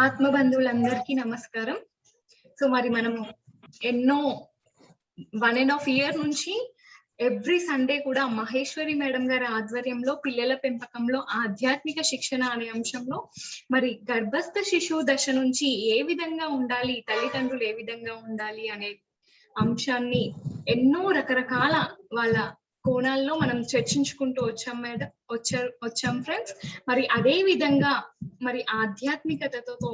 ఆత్మబంధువులందరికీ నమస్కారం. సో మరి మనము ఎన్నో 1.5 year నుంచి ఎవ్రీ సండే కూడా మహేశ్వరి మేడం గారి ఆధ్వర్యంలో పిల్లల పెంపకంలో ఆధ్యాత్మిక శిక్షణ అనే అంశంలో మరి గర్భస్థ శిశువు దశ నుంచి ఏ విధంగా ఉండాలి, తల్లిదండ్రులు ఏ విధంగా ఉండాలి అనే అంశాన్ని ఎన్నో రకరకాల వాళ్ళ కోణాల్లో మనం చర్చించుకుంటూ వచ్చాం ఫ్రెండ్స్. మరి అదే విధంగా మరి ఆధ్యాత్మికతతో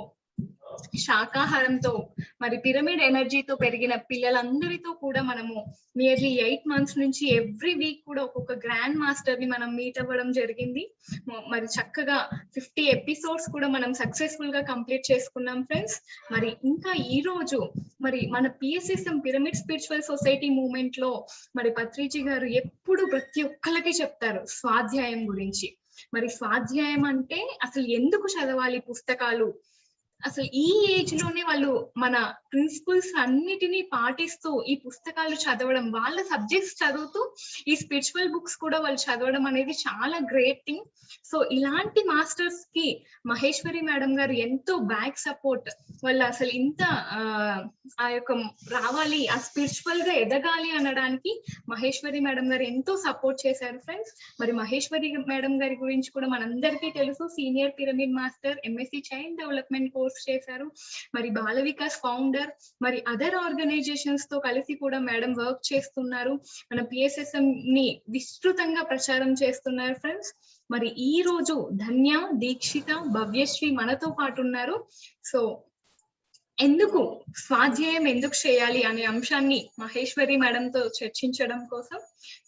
శాకాహారంతో మరి పిరమిడ్ ఎనర్జీతో పెరిగిన పిల్లలందరితో కూడా మనము నియర్లీ 8 months నుంచి ఎవ్రీ వీక్ కూడా ఒక్కొక్క గ్రాండ్ మాస్టర్ ని మనం మీట్ అవ్వడం జరిగింది. మరి చక్కగా 50 episodes కూడా మనం సక్సెస్ఫుల్ గా కంప్లీట్ చేసుకున్నాం ఫ్రెండ్స్. మరి ఇంకా ఈ రోజు మరి మన PSSM pyramid spiritual society movement లో మరి పత్రిజీ గారు ఎప్పుడు ప్రతి ఒక్కరికి చెప్తారు స్వాధ్యాయం గురించి. మరి స్వాధ్యాయం అంటే అసలు ఎందుకు చదవాలి పుస్తకాలు, అసలు ఈ ఏజ్ లోనే వాళ్ళు మన ప్రిన్సిపల్స్ అన్నిటినీ పాటిస్తూ ఈ పుస్తకాలు చదవడం, వాళ్ళ సబ్జెక్ట్స్ చదువుతూ ఈ స్పిరిచువల్ బుక్స్ కూడా వాళ్ళు చదవడం అనేది చాలా గ్రేట్ థింగ్. సో ఇలాంటి మాస్టర్స్ కి మహేశ్వరి మేడం గారు ఎంతో బ్యాక్ సపోర్ట్, వాళ్ళు అసలు ఇంత ఆ యొక్క రావాలి, ఆ స్పిరిచువల్ గా ఎదగాలి అనడానికి మహేశ్వరి మేడం గారు ఎంతో సపోర్ట్ చేశారు ఫ్రెండ్స్. మరి మహేశ్వరి మేడం గారి గురించి కూడా మనందరికీ తెలుసు, senior pyramid master, MSc child development course చేశారు, మరి బాల వికాస్ ఫౌండర్, మరి అదర్ ఆర్గనైజేషన్స్ తో కలిసి కూడా మేడం వర్క్ చేస్తున్నారు. మన PSSM ని విస్తృతంగా ప్రచారం చేస్తున్నారు ఫ్రెండ్స్. మరి ఈ రోజు ధన్య, దీక్షిత, భవ్యశ్రీ మనతో పాటు ఉన్నారు. సో ఎందుకు స్వాధ్యాయం ఎందుకు చేయాలి అనే అంశాన్ని మహేశ్వరి మేడంతో చర్చించడం కోసం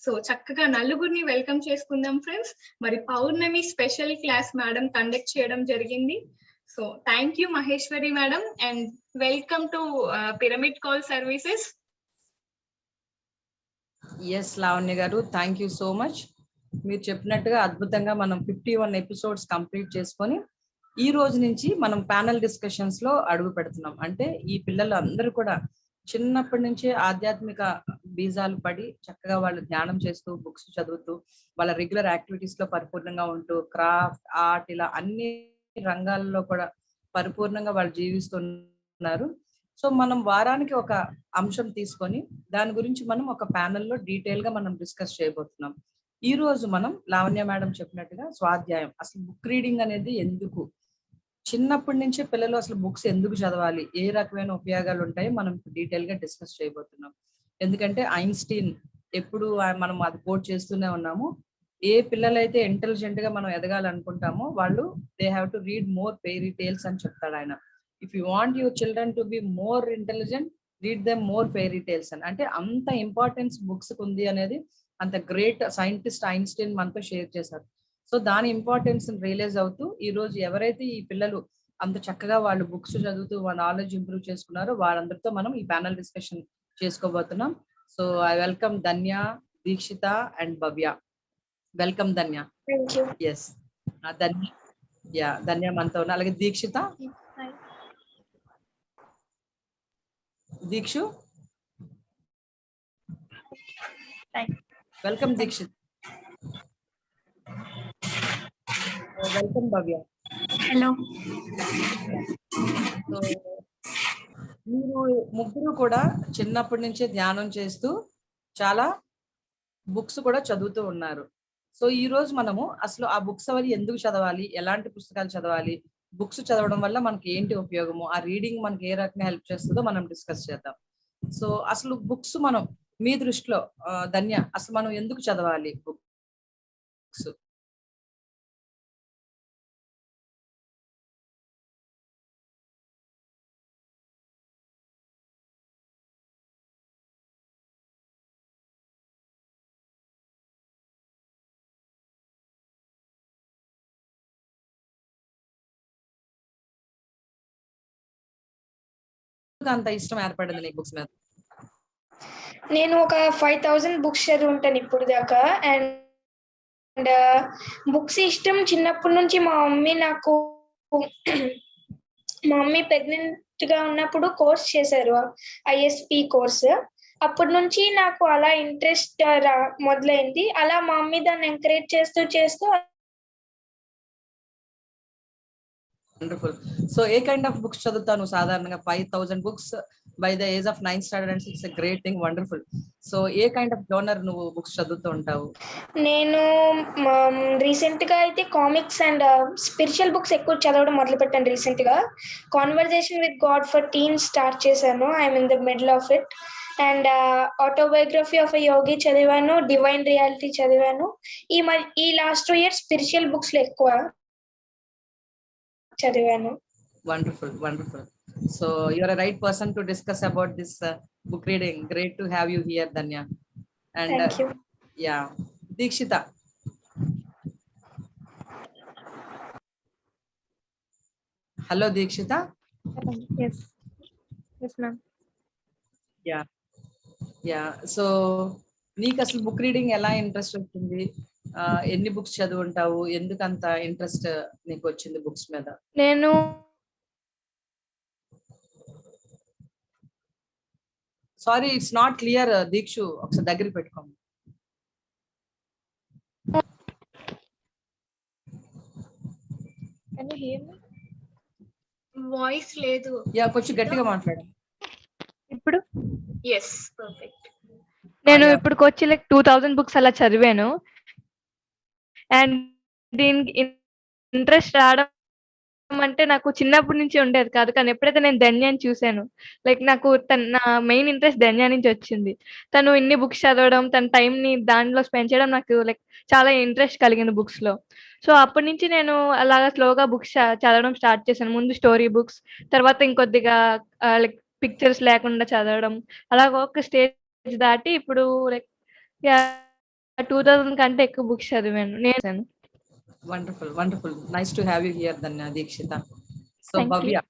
సో చక్కగా నలుగురిని వెల్కమ్ చేసుకుందాం ఫ్రెండ్స్. మరి Pournami special class madam conduct చేయడం జరిగింది. So thank you Maheshwari madam and welcome to Pyramid Call Services. Yes Lavanya garu, thank you so much. మీరు చెప్పినట్టుగా అద్భుతంగా మనం 51 episodes కంప్లీట్ చేసుకొని ఈ రోజు నుంచి మనం ప్యానల్ డిస్కషన్స్ లో అడుగు పెడుతున్నాం. అంటే ఈ పిల్లలు అందరూ కూడా చిన్నప్పటి నుంచే ఆధ్యాత్మిక బీజాలు పడి చక్కగా వాళ్ళు ధ్యానం చేస్తూ, బుక్స్ చదువుతూ, వాళ్ళ రెగ్యులర్ యాక్టివిటీస్ లో పరిపూర్ణంగా ఉంటూ, క్రాఫ్ట్, ఆర్ట్, ఇలా అన్ని రంగాల్లో కూడా పరిపూర్ణంగా వాళ్ళు జీవిస్తున్నారు. సో మనం వారానికి ఒక అంశం తీసుకొని దాని గురించి మనం ఒక ప్యానెల్లో డీటెయిల్ గా మనం డిస్కస్ చేయబోతున్నాం. ఈ రోజు మనం లావణ్య మేడం చెప్పినట్టుగా స్వాధ్యాయం, అసలు బుక్ రీడింగ్ అనేది ఎందుకు, చిన్నప్పటి నుంచే పిల్లలు అసలు బుక్స్ ఎందుకు చదవాలి, ఏ రకమైన ఉపయోగాలు ఉంటాయో మనం డీటెయిల్ గా డిస్కస్ చేయబోతున్నాం. ఎందుకంటే ఐన్స్టీన్ ఎప్పుడు మనం అది కోట్ చేస్తూనే ఉన్నాము, ఏ పిల్లలైతే ఇంటెలిజెంట్ గా మనం ఎదగాలనుకుంటామో వాళ్ళు they have to read more fairy tales అని చెప్తాడు ఆయన. If you want your children to be more intelligent, read them more fairy tales అని. అంటే అంత ఇంపార్టెన్స్ బుక్స్ ఉంది అనేది అంత గ్రేట్ సైంటిస్ట్ ఐన్స్టీన్ మనతో షేర్ చేశారు. సో దాని ఇంపార్టెన్స్ రియలైజ్ అవుతూ ఈ రోజు ఎవరైతే ఈ పిల్లలు అంత చక్కగా వాళ్ళు బుక్స్ చదువుతూ వాళ్ళ నాలెడ్జ్ ఇంప్రూవ్ చేసుకున్నారో వాళ్ళందరితో మనం ఈ ప్యానల్ డిస్కషన్ చేసుకోబోతున్నాం. So I welcome Dhanya, Dikshita and Bhavya. Welcome Dhanya. Yes Dhanya, yeah Dhanya మనతో ఉన్నా. అలాగే Dikshita, Dikshu, welcome Dikshit. Welcome Bhavya. Hello. మీరు ముగ్గురు కూడా చిన్నప్పటి నుంచే ధ్యానం చేస్తూ చాలా బుక్స్ కూడా చదువుతూ ఉన్నారు. సో ఈ రోజు మనము అసలు ఆ బుక్స్ అవి ఎందుకు చదవాలి, ఎలాంటి పుస్తకాలు చదవాలి, బుక్స్ చదవడం వల్ల మనకి ఏంటి ఉపయోగము, ఆ రీడింగ్ మనకి ఏ రకంగా హెల్ప్ చేస్తుందో మనం డిస్కస్ చేద్దాం. సో అసలు బుక్స్ మనం మీ దృష్టిలో ధన్య అసలు మనం ఎందుకు చదవాలి బుక్స్? అంత ఇష్టం ఏర్పడింది నీకు బుక్స్ మీద? నేను ఒక 5000 బుక్స్ చదివి ఉంటాను ఇప్పుడు దాకా. అండ్ బుక్స్ ఇష్టం చిన్నప్పటి నుంచి మా మమ్మీ ప్రెగ్నెంట్ గా ఉన్నప్పుడు కోర్స్ చేశారు, ISP కోర్స్. అప్పటి నుంచి నాకు అలా ఇంట్రెస్ట్ మొదలైంది. అలా మా మమ్మీ దాన్ని ఎంకరేజ్ చేస్తూ వండర్ఫుల్. సో ఏ కైండ్ ఆఫ్ బుక్స్ చదువుతావు నువ్వు సాధారణంగా? 5,000 books by the age of 9th standard and it's a great thing, wonderful. So ఏ కైండ్ ఆఫ్ జోనర్ నువ్వు బుక్స్ చదువుతూ ఉంటావు? నేను రీసెంట్ గా అయితే కామిక్స్ అండ్ స్పిరిచువల్ బుక్స్ ఎక్కువ చదవడం మొదలుపెట్టాను. రీసెంట్ గా conversation with god for teens start చేశాను. I'm in the middle of it. And autobiography of a yogi చదివాను, డివైన్ రియాలిటీ చదివాను. ఈ లాస్ట్ 2 years స్పిరిచువల్ బుక్స్ లో ఎక్కువ చదివాను. Wonderful, wonderful. So you are a right person to discuss about this book reading. Great to have you here, Danya. And Thank you. Yeah, Deekshita. Hello, Deekshita. Yes. Yes, ma'am. Yeah. So నీకు అసలు book reading ఎలా interest వచ్చింది? ఎన్ని books చదువుంటావు? ఎందుకు అంత interest నీకు వచ్చింది books మీద? నేను sorry, it's not clear Deekshu, ఒకసారి దగ్గర పెట్టుకోండి. వాయిస్ లేదు. యా, కొంచెం గట్టిగా మాట్లాడండి. ఇప్పుడు ఎస్, పర్ఫెక్ట్. నేను ఇప్పుడు వచ్చి లైక్ 2000 బుక్స్ అలా చదివాను. అండ్ దీనికి ఇంట్రెస్ట్ రావడం అంటే నాకు చిన్నప్పటి నుంచి ఉండేది కాదు, కానీ ఎప్పుడైతే నేను ధన్యాన్ని చూశాను, లైక్ నాకు నా మెయిన్ ఇంట్రెస్ట్ ధన్యా నుంచి వచ్చింది. తను ఇన్ని బుక్స్ చదవడం, తన టైం ని దానిలో స్పెండ్ చేయడం నాకు లైక్ చాలా ఇంట్రెస్ట్ కలిగింది బుక్స్ లో. సో అప్పటి నుంచి నేను అలాగా స్లోగా బుక్స్ చదవడం స్టార్ట్ చేశాను. ముందు స్టోరీ బుక్స్, తర్వాత ఇంకొద్దిగా లైక్ పిక్చర్స్ లేకుండా చదవడం, అలాగ ఒక స్టేజ్ దాటి ఇప్పుడు లైక్ 2000 కంటే ఎక్కువ బుక్స్ చదివాను నేను. Wonderful, wonderful. Nice to have you here, Danya, Deekshita. So Thank Bhavya.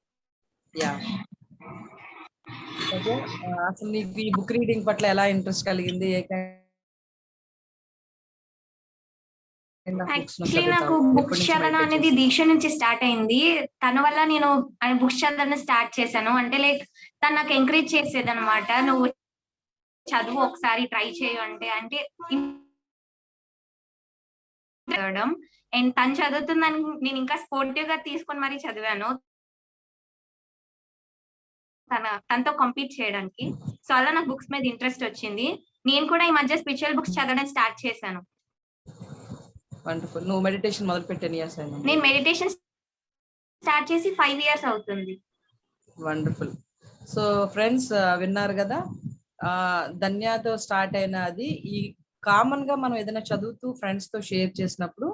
Yeah. Bhavya, అసలు నీకు ఈ బుక్ రీడింగ్ పట్ల ఎలా ఇంట్రెస్ట్ కలిగింది? యాక్చువల్లీ నాకు బుక్స్ చదవడం అనేది దీక్ష నుంచి స్టార్ట్ అయింది. తన వల్ల నేను బుక్స్ చదవడం స్టార్ట్ చేశాను. అంటే లైక్ తను నాకు ఎంకరేజ్ చేసేది అనమాట, నువ్వు చదువు, ఒకసారి ట్రై చేయు అంటే చదవడం. అండ్ తను చదువుతుందని నేను ఇంకా స్పోర్టివ్ గా తీసుకొని మరీ చదివాను, తనతో కంపీట్ చేయడానికి. సో అలా నాకు బుక్స్ మీద ఇంట్రెస్ట్ వచ్చింది. నేను కూడా ఈ మధ్య స్పిరిచువల్ బుక్స్ చదవడం స్టార్ట్ చేశాను. వండర్ఫుల్. నువ్వు మెడిటేషన్ మొదలు పెట్టి ఎన్ని ఇయర్స్ అయింది? నేను మెడిటేషన్ స్టార్ట్ చేసి 5 years అవుతుంది. వండర్ఫుల్. సో ఫ్రెండ్స్, విన్నారు కదా, ధన్యాతో స్టార్ట్ అయిన అది. ఈ కామన్ గా మనం ఏదైనా చదువుతూ ఫ్రెండ్స్ తో షేర్ చేసినప్పుడు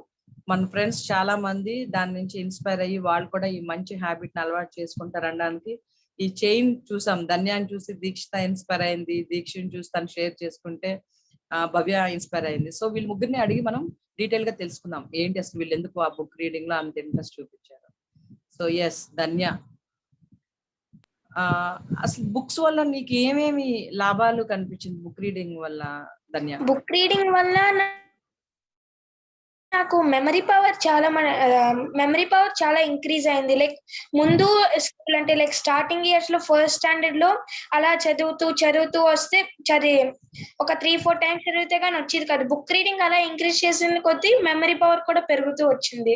మన ఫ్రెండ్స్ చాలా మంది దాని నుంచి ఇన్స్పైర్ అయ్యి వాళ్ళు కూడా ఈ మంచి హ్యాబిట్ ని అలవాటు చేసుకుంటారు అనడానికి ఈ చైన్ చూసాం. ధన్యాన్ని చూసి దీక్షిత ఇన్స్పైర్ అయింది, దీక్షని చూసి తను షేర్ చేసుకుంటే భవ్య ఇన్స్పైర్ అయింది. సో వీళ్ళు ముగ్గురిని అడిగి మనం డీటెయిల్ గా తెలుసుకుందాం ఏంటి అసలు వీళ్ళు ఎందుకు ఆ బుక్ రీడింగ్ లో అంత ఇంట్రెస్ట్ చూపించారు. సో ఎస్ ధన్య, అసలు బుక్స్ వల్ల నీకు ఏమేమి లాభాలు కనిపించింది బుక్ రీడింగ్ వల్ల ధన్య? బుక్ రీడింగ్ వల్ల నాకు మెమరీ పవర్ చాలా ఇంక్రీజ్ అయింది. లైక్ ముందు స్కూల్ అంటే లైక్ స్టార్టింగ్ ఇయర్స్ లో ఫస్ట్ స్టాండర్డ్ లో అలా చదువుతూ వస్తే ఒక 3-4 times చదివితే కానీ వచ్చేది కాదు. బుక్ రీడింగ్ అలా ఇంక్రీజ్ చేసిన కొద్దీ మెమరీ పవర్ కూడా పెరుగుతూ వచ్చింది.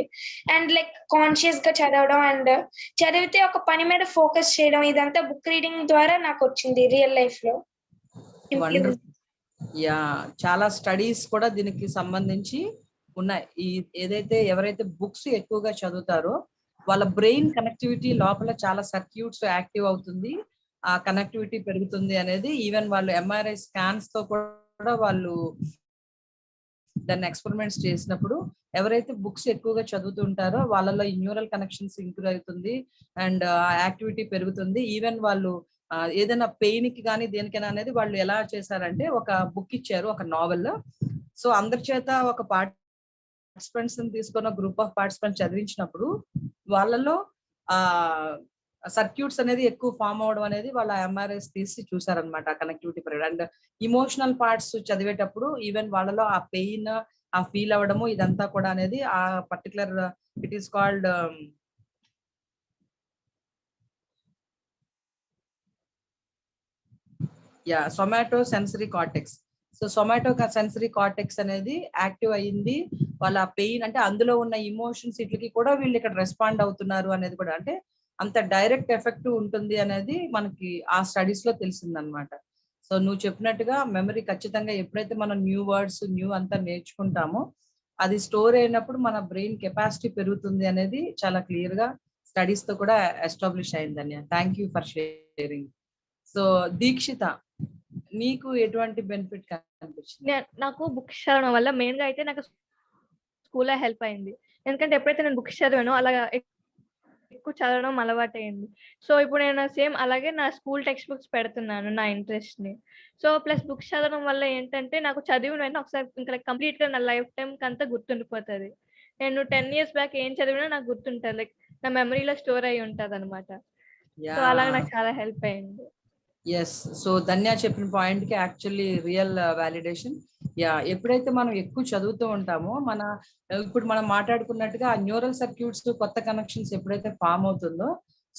అండ్ లైక్ కాన్షియస్ గా చదవడం అండ్ చదివితే ఒక పని మీద ఫోకస్ చేయడం, ఇదంతా బుక్ రీడింగ్ ద్వారా నాకు వచ్చింది రియల్ లైఫ్ లో. యా, చాలా స్టడీస్ కూడా దీనికి సంబంధించి ఉన్నాయి. ఏదైతే ఎవరైతే బుక్స్ ఎక్కువగా చదువుతారో వాళ్ళ బ్రెయిన్ కనెక్టివిటీ లోపల చాలా సర్క్యూట్స్ యాక్టివ్ అవుతుంది, ఆ కనెక్టివిటీ పెరుగుతుంది అనేది ఈవెన్ వాళ్ళు ఎంఆర్ఐ స్కాన్స్ తో కూడా వాళ్ళు దాన్ని ఎక్స్పెరిమెంట్స్ చేసినప్పుడు ఎవరైతే బుక్స్ ఎక్కువగా చదువుతుంటారో వాళ్ళలో ఈ న్యూరల్ కనెక్షన్స్ ఇంప్రూవ్ అవుతుంది అండ్ ఆ యాక్టివిటీ పెరుగుతుంది. ఈవెన్ వాళ్ళు ఏదైనా పెయిన్ కి కానీ దేనికైనా అనేది వాళ్ళు ఎలా చేశారంటే ఒక బుక్ ఇచ్చారు, ఒక నావెల్. సో అందరి చేత ఒక పార్టిసిపెంట్స్ తీసుకున్న గ్రూప్ ఆఫ్ పార్టిసిపెంట్స్ చదివించినప్పుడు వాళ్ళలో సర్క్యూట్స్ అనేది ఎక్కువ ఫామ్ అవడం అనేది వాళ్ళ ఎంఆర్ఐస్ తీసి చూసారనమాట, కనెక్టివిటీ పెరగడం. అండ్ ఇమోషనల్ పార్ట్స్ చదివేటప్పుడు ఈవెన్ వాళ్ళలో ఆ పెయిన్, ఆ ఫీల్ అవ్వడము ఇదంతా కూడా అనేది ఆ particular it is called yeah, somatosensory cortex. So somatosensory cortex అనేది యాక్టివ్ అయ్యింది. వాళ్ళ పెయిన్ అంటే అందులో ఉన్న ఇమోషన్స్ ఇట్లకి కూడా వీళ్ళు ఇక్కడ రెస్పాండ్ అవుతున్నారు అనేది కూడా, అంటే అంత డైరెక్ట్ ఎఫెక్ట్ ఉంటుంది అనేది మనకి ఆ స్టడీస్ లో తెలిసిందనమాట. సో నువ్వు చెప్పినట్టుగా మెమరీ ఖచ్చితంగా ఎప్పుడైతే మనం న్యూ వర్డ్స్ న్యూ అంతా నేర్చుకుంటామో అది స్టోర్ అయినప్పుడు మన బ్రెయిన్ కెపాసిటీ పెరుగుతుంది అనేది చాలా క్లియర్ గా స్టడీస్ తో కూడా ఎస్టాబ్లిష్ అయిందని. Thank you for sharing. So Dikshita, నీకు ఎటువంటి బెనిఫిట్ కనిపించింది? నాకు బుక్స్ చదవడం వల్ల మెయిన్ గా అయితే నాకు స్కూల్లో హెల్ప్ అయింది. ఎందుకంటే ఎప్పుడైతే నేను బుక్స్ చదివానో అలా ఎక్కువ చదవడం అలవాటు అయింది. సో ఇప్పుడు నేను సేమ్ అలాగే నా స్కూల్ టెక్స్ట్ బుక్స్ పెడుతున్నాను నా ఇంట్రెస్ట్ ని. సో ప్లస్ బుక్స్ చదవడం వల్ల ఏంటంటే నాకు చదివిన వెంటనే ఒకసారి ఇంకా కంప్లీట్ గా నా లైఫ్ టైం అంతా గుర్తుండిపోతుంది. నేను 10 years బ్యాక్ ఏం చదివినా నాకు గుర్తుంటది, లైక్ నా మెమరీలో స్టోర్ అయి ఉంటది అనమాట. సో అలాగే నాకు చాలా హెల్ప్ అయింది. ఎస్, సో ధన్య చెప్పిన పాయింట్ కి యాక్చువల్లీ రియల్ వాలిడేషన్. యా, ఎప్పుడైతే మనం ఎక్కువ చదువుతూ ఉంటామో ఇప్పుడు మనం మాట్లాడుకున్నట్టుగా ఆ న్యూరల్ సర్క్యూట్స్ కొత్త కనెక్షన్స్ ఎప్పుడైతే ఫామ్ అవుతుందో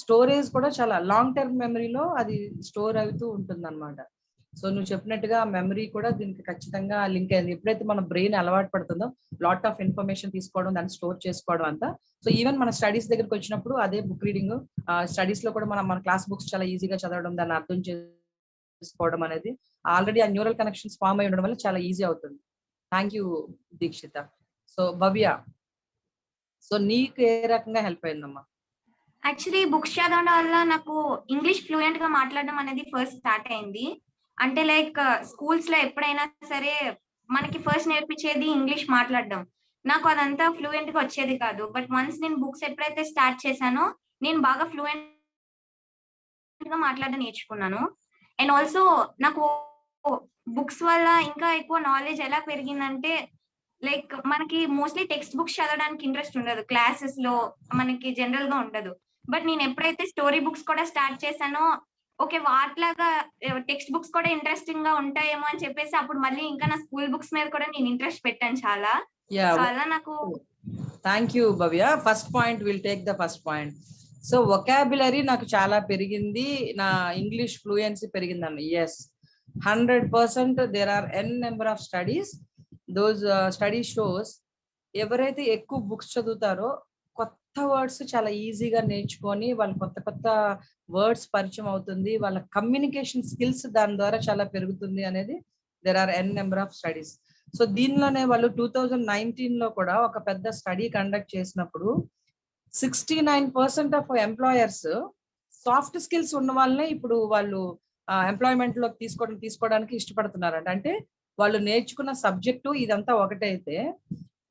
స్టోరేజ్ కూడా చాలా లాంగ్ టర్మ్ మెమరీలో అది స్టోర్ అవుతూ ఉంటుంది అనమాట. సో నువ్వు చెప్పినట్టుగా మెమరీ కూడా దీనికి ఖచ్చితంగా లింక్ అయింది. ఎప్పుడైతే మన బ్రెయిన్ అలవాటు పడుతుందో లాట్ ఆఫ్ ఇన్ఫర్మేషన్ తీసుకోవడం, దాన్ని స్టోర్ చేసుకోవడం అంతా. సో ఈవెన్ మన స్టడీస్ దగ్గరికి వచ్చినప్పుడు అదే బుక్ రీడింగ్, స్టడీస్ లో కూడా మన క్లాస్ బుక్స్ చాలా ఈజీగా చదవడం, దాన్ని అర్థం చేసుకోవడం అనేది ఆల్రెడీ ఆ న్యూరల్ కనెక్షన్స్ ఫామ్ అయి ఉండడం వల్ల చాలా ఈజీ అవుతుంది. Thank you Dikshita. So Bhavya, so నీకు ఏ రకంగా హెల్ప్ అయిందమ్మా? యాక్చువల్లీ బుక్స్ చదవడం వల్ల నాకు ఇంగ్లీష్ ఫ్లూయెంట్ గా మాట్లాడడం అనేది ఫస్ట్ స్టార్ట్ అయింది. అంటే లైక్ స్కూల్స్ లో ఎప్పుడైనా సరే మనకి ఫస్ట్ నేర్పించేది ఇంగ్లీష్ మాట్లాడడం. నాకు అదంతా ఫ్లూయెంట్ గా వచ్చేది కాదు. బట్ వన్స్ నేను బుక్స్ ఎప్పుడైతే స్టార్ట్ చేశానో నేను బాగా ఫ్లూయెంట్ గా మాట్లాడడం నేర్చుకున్నాను. అండ్ ఆల్సో నాకు బుక్స్ వల్ల ఇంకా ఎక్కువ నాలెడ్జ్ ఎలా పెరిగిందంటే, లైక్ మనకి మోస్ట్లీ టెక్స్ట్ బుక్స్ చదవడానికి ఇంట్రెస్ట్ ఉండదు, క్లాసెస్ లో మనకి జనరల్ గా ఉండదు. బట్ నేను ఎప్పుడైతే స్టోరీ బుక్స్ కూడా స్టార్ట్ చేశానో, ఓకే వాటిలాగా టెక్స్ట్ బుక్స్ కూడా ఇంట్రెస్టింగ్ గా ఉంటాయేమో అని చెప్పేసి అప్పుడు మళ్ళీ ఇంకా నా స్కూల్ బుక్స్ మీద కూడా నేను ఇంట్రెస్ట్ పెట్టాను చాలా. సో అలా నాకు. Thank you Bhavya. First point, will take the first point. So vocabulary నాకు చాలా పెరిగింది, నా ఇంగ్లీష్ ఫ్లూయెన్సీ పెరిగిందన్న. Yes, 100% there are n number of studies. Those study shows ఎవరైతే ఎక్కువ బుక్స్ చదువుతారో కొత్త వర్డ్స్ చాలా ఈజీగా నేర్చుకొని వాళ్ళు కొత్త కొత్త వర్డ్స్ పరిచయం అవుతుంది, వాళ్ళ కమ్యూనికేషన్ స్కిల్స్ దాని ద్వారా చాలా పెరుగుతుంది అనేది there are n number of studies. So దీనిలోనే వాళ్ళు 2019 లో కూడా ఒక పెద్ద స్టడీ కండక్ట్ చేసినప్పుడు 69% ఆఫ్ ఎంప్లాయర్స్ సాఫ్ట్ స్కిల్స్ ఉన్న వాళ్ళనే ఇప్పుడు వాళ్ళు ఎంప్లాయ్మెంట్ లో తీసుకోవడానికి ఇష్టపడుతున్నారంట. అంటే వాళ్ళు నేర్చుకున్న సబ్జెక్టు ఇదంతా ఒకటైతే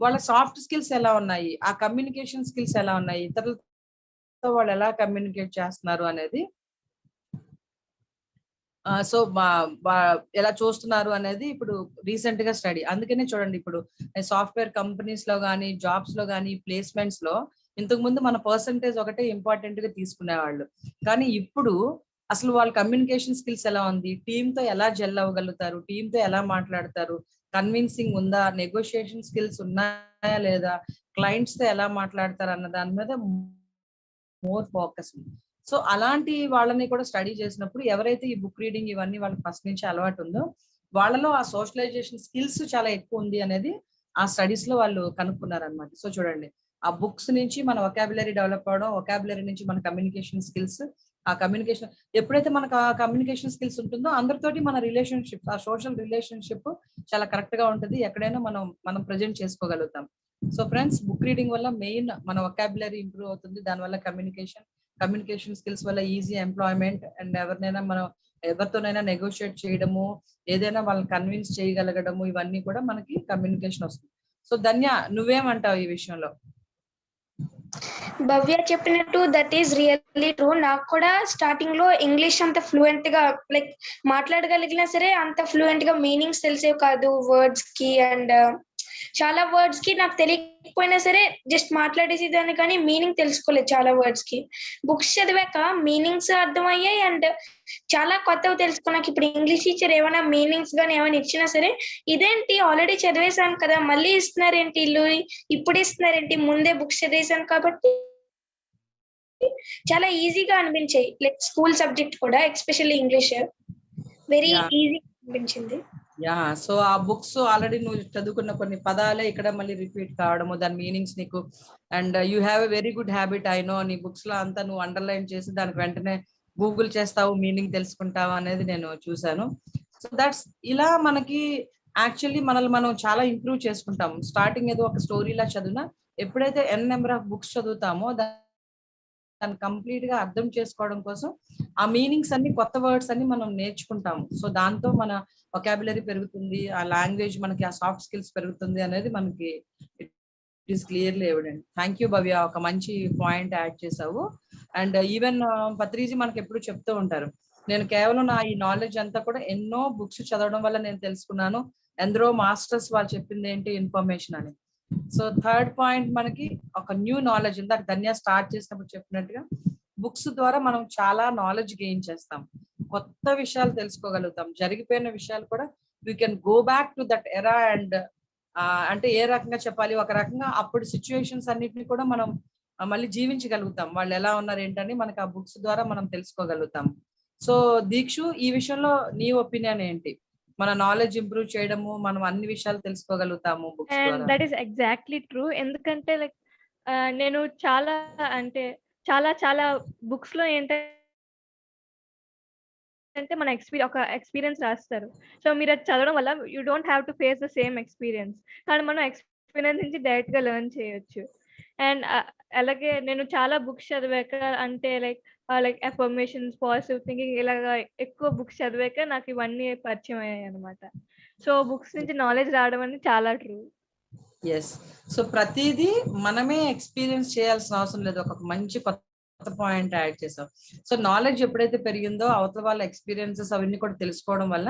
వాళ్ళ సాఫ్ట్ స్కిల్స్ ఎలా ఉన్నాయి, ఆ కమ్యూనికేషన్ స్కిల్స్ ఎలా ఉన్నాయి, ఇతరులతో వాళ్ళు ఎలా కమ్యూనికేట్ చేస్తున్నారు అనేది సో ఎలా చూస్తున్నారు అనేది ఇప్పుడు రీసెంట్ గా స్టడీ. అందుకనే చూడండి, ఇప్పుడు సాఫ్ట్వేర్ కంపెనీస్ లో కానీ జాబ్స్ లో కానీ ప్లేస్మెంట్స్ లో ఇంతకు ముందు మన పర్సంటేజ్ ఒకటే ఇంపార్టెంట్ గా తీసుకునేవాళ్ళు, కానీ ఇప్పుడు అసలు వాళ్ళ కమ్యూనికేషన్ స్కిల్స్ ఎలా ఉంది, టీమ్ తో ఎలా జెల్ అవ్వగలుగుతారు, టీమ్ తో ఎలా మాట్లాడతారు, కన్విన్సింగ్ ఉందా, నెగోషియేషన్ స్కిల్స్ ఉన్నాయా లేదా, క్లయింట్స్ తో ఎలా మాట్లాడతారు అన్న దాని మీద మోర్ ఫోకస్ ఉంది. సో అలాంటి వాళ్ళని కూడా స్టడీ చేసినప్పుడు ఎవరైతే ఈ బుక్ రీడింగ్ ఇవన్నీ వాళ్ళకి ఫస్ట్ నుంచి అలవాటు ఉందో వాళ్ళలో ఆ సోషలైజేషన్ స్కిల్స్ చాలా ఎక్కువ ఉంది అనేది ఆ స్టడీస్ లో వాళ్ళు కనుక్కున్నారు అనమాట. సో చూడండి, ఆ బుక్స్ నుంచి మన వొకాబులరీ డెవలప్ అవడం, వొకాబులరీ నుంచి మన కమ్యూనికేషన్ స్కిల్స్, ఆ కమ్యూనికేషన్ ఎప్పుడైతే మనకు ఆ కమ్యూనికేషన్ స్కిల్స్ ఉంటుందో అందరితోటి మన రిలేషన్షిప్, ఆ సోషల్ రిలేషన్షిప్ చాలా కరెక్ట్ గా ఉంటుంది, ఎక్కడైనా మనం ప్రజెంట్ చేసుకోగలుగుతాం. సో ఫ్రెండ్స్, బుక్ రీడింగ్ వల్ల మెయిన్ మన వొకాబులరీ ఇంప్రూవ్ అవుతుంది, దానివల్ల కమ్యూనికేషన్ స్కిల్స్ వల్ల ఈజీ ఎంప్లాయ్మెంట్, అండ్ ఎవరితోనైనా నెగోషియేట్ చేయడము, ఏదైనా వాళ్ళని కన్విన్స్ చేయగలగడము, ఇవన్నీ కూడా మనకి కమ్యూనికేషన్ వస్తుంది. సో ధన్య, నువ్వేమంటావు ఈ విషయంలో? భవ్య చెప్పినట్టు దట్ ఈస్ రియల్లీ ట్రూ. నాకు కూడా స్టార్టింగ్ లో ఇంగ్లీష్ అంత ఫ్లూయెంట్ గా లైక్ మాట్లాడగలిగినా సరే అంత ఫ్లూయెంట్ గా మీనింగ్స్ తెలిసేవి కాదు వర్డ్స్ కి, అండ్ చాలా వర్డ్స్ కి నాకు తెలియకపోయినా సరే జస్ట్ మాట్లాడేసేదాన్ని, కానీ మీనింగ్ తెలుసుకోలేదు చాలా వర్డ్స్ కి. బుక్స్ చదివాక మీనింగ్స్ అర్థమయ్యాయి అండ్ చాలా కొత్తవి తెలుసుకున్నాక ఇప్పుడు ఇంగ్లీష్ టీచర్ ఏమైనా మీనింగ్స్ గానీ ఏమైనా ఇచ్చినా సరే ఇదేంటి ఆల్రెడీ చదివేశాను కదా మళ్ళీ ఇస్తున్నారేంటి ఇల్లు, ఇప్పుడు ఇస్తున్నారేంటి, ముందే బుక్స్ చదివేశాను కాబట్టి చాలా ఈజీగా అనిపించాయి. లైక్ స్కూల్ సబ్జెక్ట్ కూడా especially English. Very Yeah. Easy అనిపించింది. యా, సో ఆ బుక్స్ ఆల్రెడీ నువ్వు చదువుకున్న కొన్ని పదాలే ఇక్కడ మళ్ళీ రిపీట్ కావడము, దాని మీనింగ్స్ నీకు, and you have a very good habit. I know నీ బుక్స్ లో అంతా నువ్వు అండర్లైన్ చేసి దానికి వెంటనే గూగుల్ చేస్తావు, మీనింగ్ తెలుసుకుంటావు అనేది నేను చూసాను. సో దట్స్ ఇలా మనకి యాక్చువల్లీ మనల్ని మనం చాలా ఇంప్రూవ్ చేసుకుంటాం. స్టార్టింగ్ ఏదో ఒక స్టోరీలా చదివినా ఎప్పుడైతే ఎన్ నెంబర్ ఆఫ్ బుక్స్ చదువుతామో దాన్ని కంప్లీట్ గా అర్థం చేసుకోవడం కోసం ఆ మీనింగ్స్ అన్ని, కొత్త వర్డ్స్ అన్ని మనం నేర్చుకుంటాము. సో దాంతో మన వొకాబులరీ పెరుగుతుంది, ఆ లాంగ్వేజ్ మనకి, ఆ సాఫ్ట్ స్కిల్స్ పెరుగుతుంది అనేది మనకి it is clearly evident. Thank you Bhavya, ఒక మంచి పాయింట్ యాడ్ చేసావు. అండ్ ఈవెన్ పత్రిజీ మనకి ఎప్పుడు చెప్తూ ఉంటారు, నేను కేవలం నా ఈ నాలెడ్జ్ అంతా కూడా ఎన్నో బుక్స్ చదవడం వల్ల నేను తెలుసుకున్నాను, ఎందరో మాస్టర్స్ వాళ్ళు చెప్పింది ఏంటి ఇన్ఫర్మేషన్ అని. సో థర్డ్ పాయింట్ మనకి ఒక న్యూ నాలెడ్జ్, ఇందాక ధన్య స్టార్ట్ చేసినప్పుడు చెప్పినట్టుగా బుక్స్ ద్వారా మనం చాలా నాలెడ్జ్ గెయిన్ చేస్తాం, కొత్త విషయాలు తెలుసుకోగలుగుతాం, జరిగిపోయిన విషయాలు కూడా we can go back to that ఎరా. అండ్ అంటే ఏ రకంగా చెప్పాలి, ఒక రకంగా అప్పుడు సిచ్యువేషన్స్ అన్నిటిని కూడా మనం మళ్ళీ జీవించగలుగుతాం, వాళ్ళు ఎలా ఉన్నారు ఏంటని మనకి ఆ బుక్స్ ద్వారా మనం తెలుసుకోగలుగుతాం. సో దీక్షు, ఈ విషయంలో నీ ఒపీనియన్ ఏంటి? మన నాలెడ్జ్ ఇంప్రూవ్ చేయడము, మనం అన్ని విషయాలు తెలుసుకోగలుగుతాము బుక్స్ అండ్ ద్వారా. That is exactly true. ఎందుకంటే లైక్ నేను చాలా అంటే చాలా బుక్స్ లో ఏంటంటే మన ఒక ఎక్స్పీరియన్స్ రాస్తారు. సో మీరు అది చదవడం వల్ల you don't have to face the same experience, కానీ మనం ఎక్స్పీరియన్స్ నుంచి డైరెక్ట్ గా లెర్న్ చేయొచ్చు. అండ్ అలాగే నేను చాలా బుక్స్ చదివాక అంటే లైక్ అఫర్మేషన్స్, పాజిటివ్ థింకింగ్, ఇలాగా ఎక్కువ బుక్స్ చదివాక నాకు ఇవన్నీ పరిచయం అయ్యాయి అనమాట. సో బుక్స్ నుంచి నాలెడ్జ్ రావడం అనేది చాలా ట్రూ. ఎస్, సో ప్రతిదీ మనమే ఎక్స్పీరియన్స్ చేయాల్సిన అవసరం లేదు, ఒక మంచి కొత్త పాయింట్ యాడ్ చేసాం. సో నాలెడ్జ్ ఎప్పుడైతే పెరిగిందో అవతల వాళ్ళ ఎక్స్పీరియన్సెస్ అవన్నీ కూడా తెలుసుకోవడం వల్ల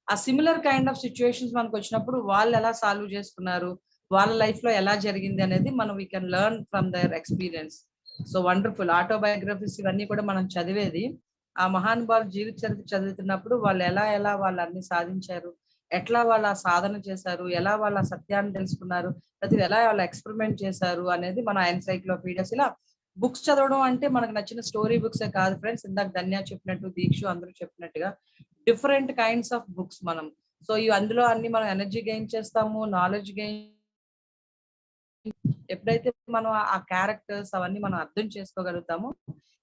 ఆ సిమిలర్ కైండ్ ఆఫ్ సిచ్యువేషన్స్ మనకు వచ్చినప్పుడు వాళ్ళు ఎలా సాల్వ్ చేసుకున్నారు, వాళ్ళ లైఫ్ లో ఎలా జరిగింది అనేది మనం we can learn from their experience. So wonderful. Autobiographies ఇవన్నీ కూడా మనం చదివేది ఆ మహానుభావుల జీవిత చరిత్ర చదువుతున్నప్పుడు వాళ్ళు ఎలా వాళ్ళు అన్ని సాధించారు, ఎట్లా వాళ్ళ సాధన చేశారు, ఎలా వాళ్ళ సత్యాన్ని తెలుసుకున్నారు, లేదా ఎలా వాళ్ళ ఎక్స్పెరిమెంట్ చేశారు అనేది మన ఎన్సైక్లోపీడియాస్. ఇలా బుక్స్ చదవడం అంటే మనకు నచ్చిన స్టోరీ బుక్సే కాదు ఫ్రెండ్స్, ఇందాక ధన్య చెప్పినట్టు, దీక్షు అందరూ చెప్పినట్టుగా డిఫరెంట్ కైండ్స్ ఆఫ్ బుక్స్ మనం. సో ఇవి అందులో అన్ని మనం ఎనర్జీ గెయిన్ చేస్తాము, నాలెడ్జ్ గెయిన్. ఎప్పుడైతే మనం ఆ క్యారెక్టర్స్ అవన్నీ మనం అర్థం చేసుకోగలుగుతామో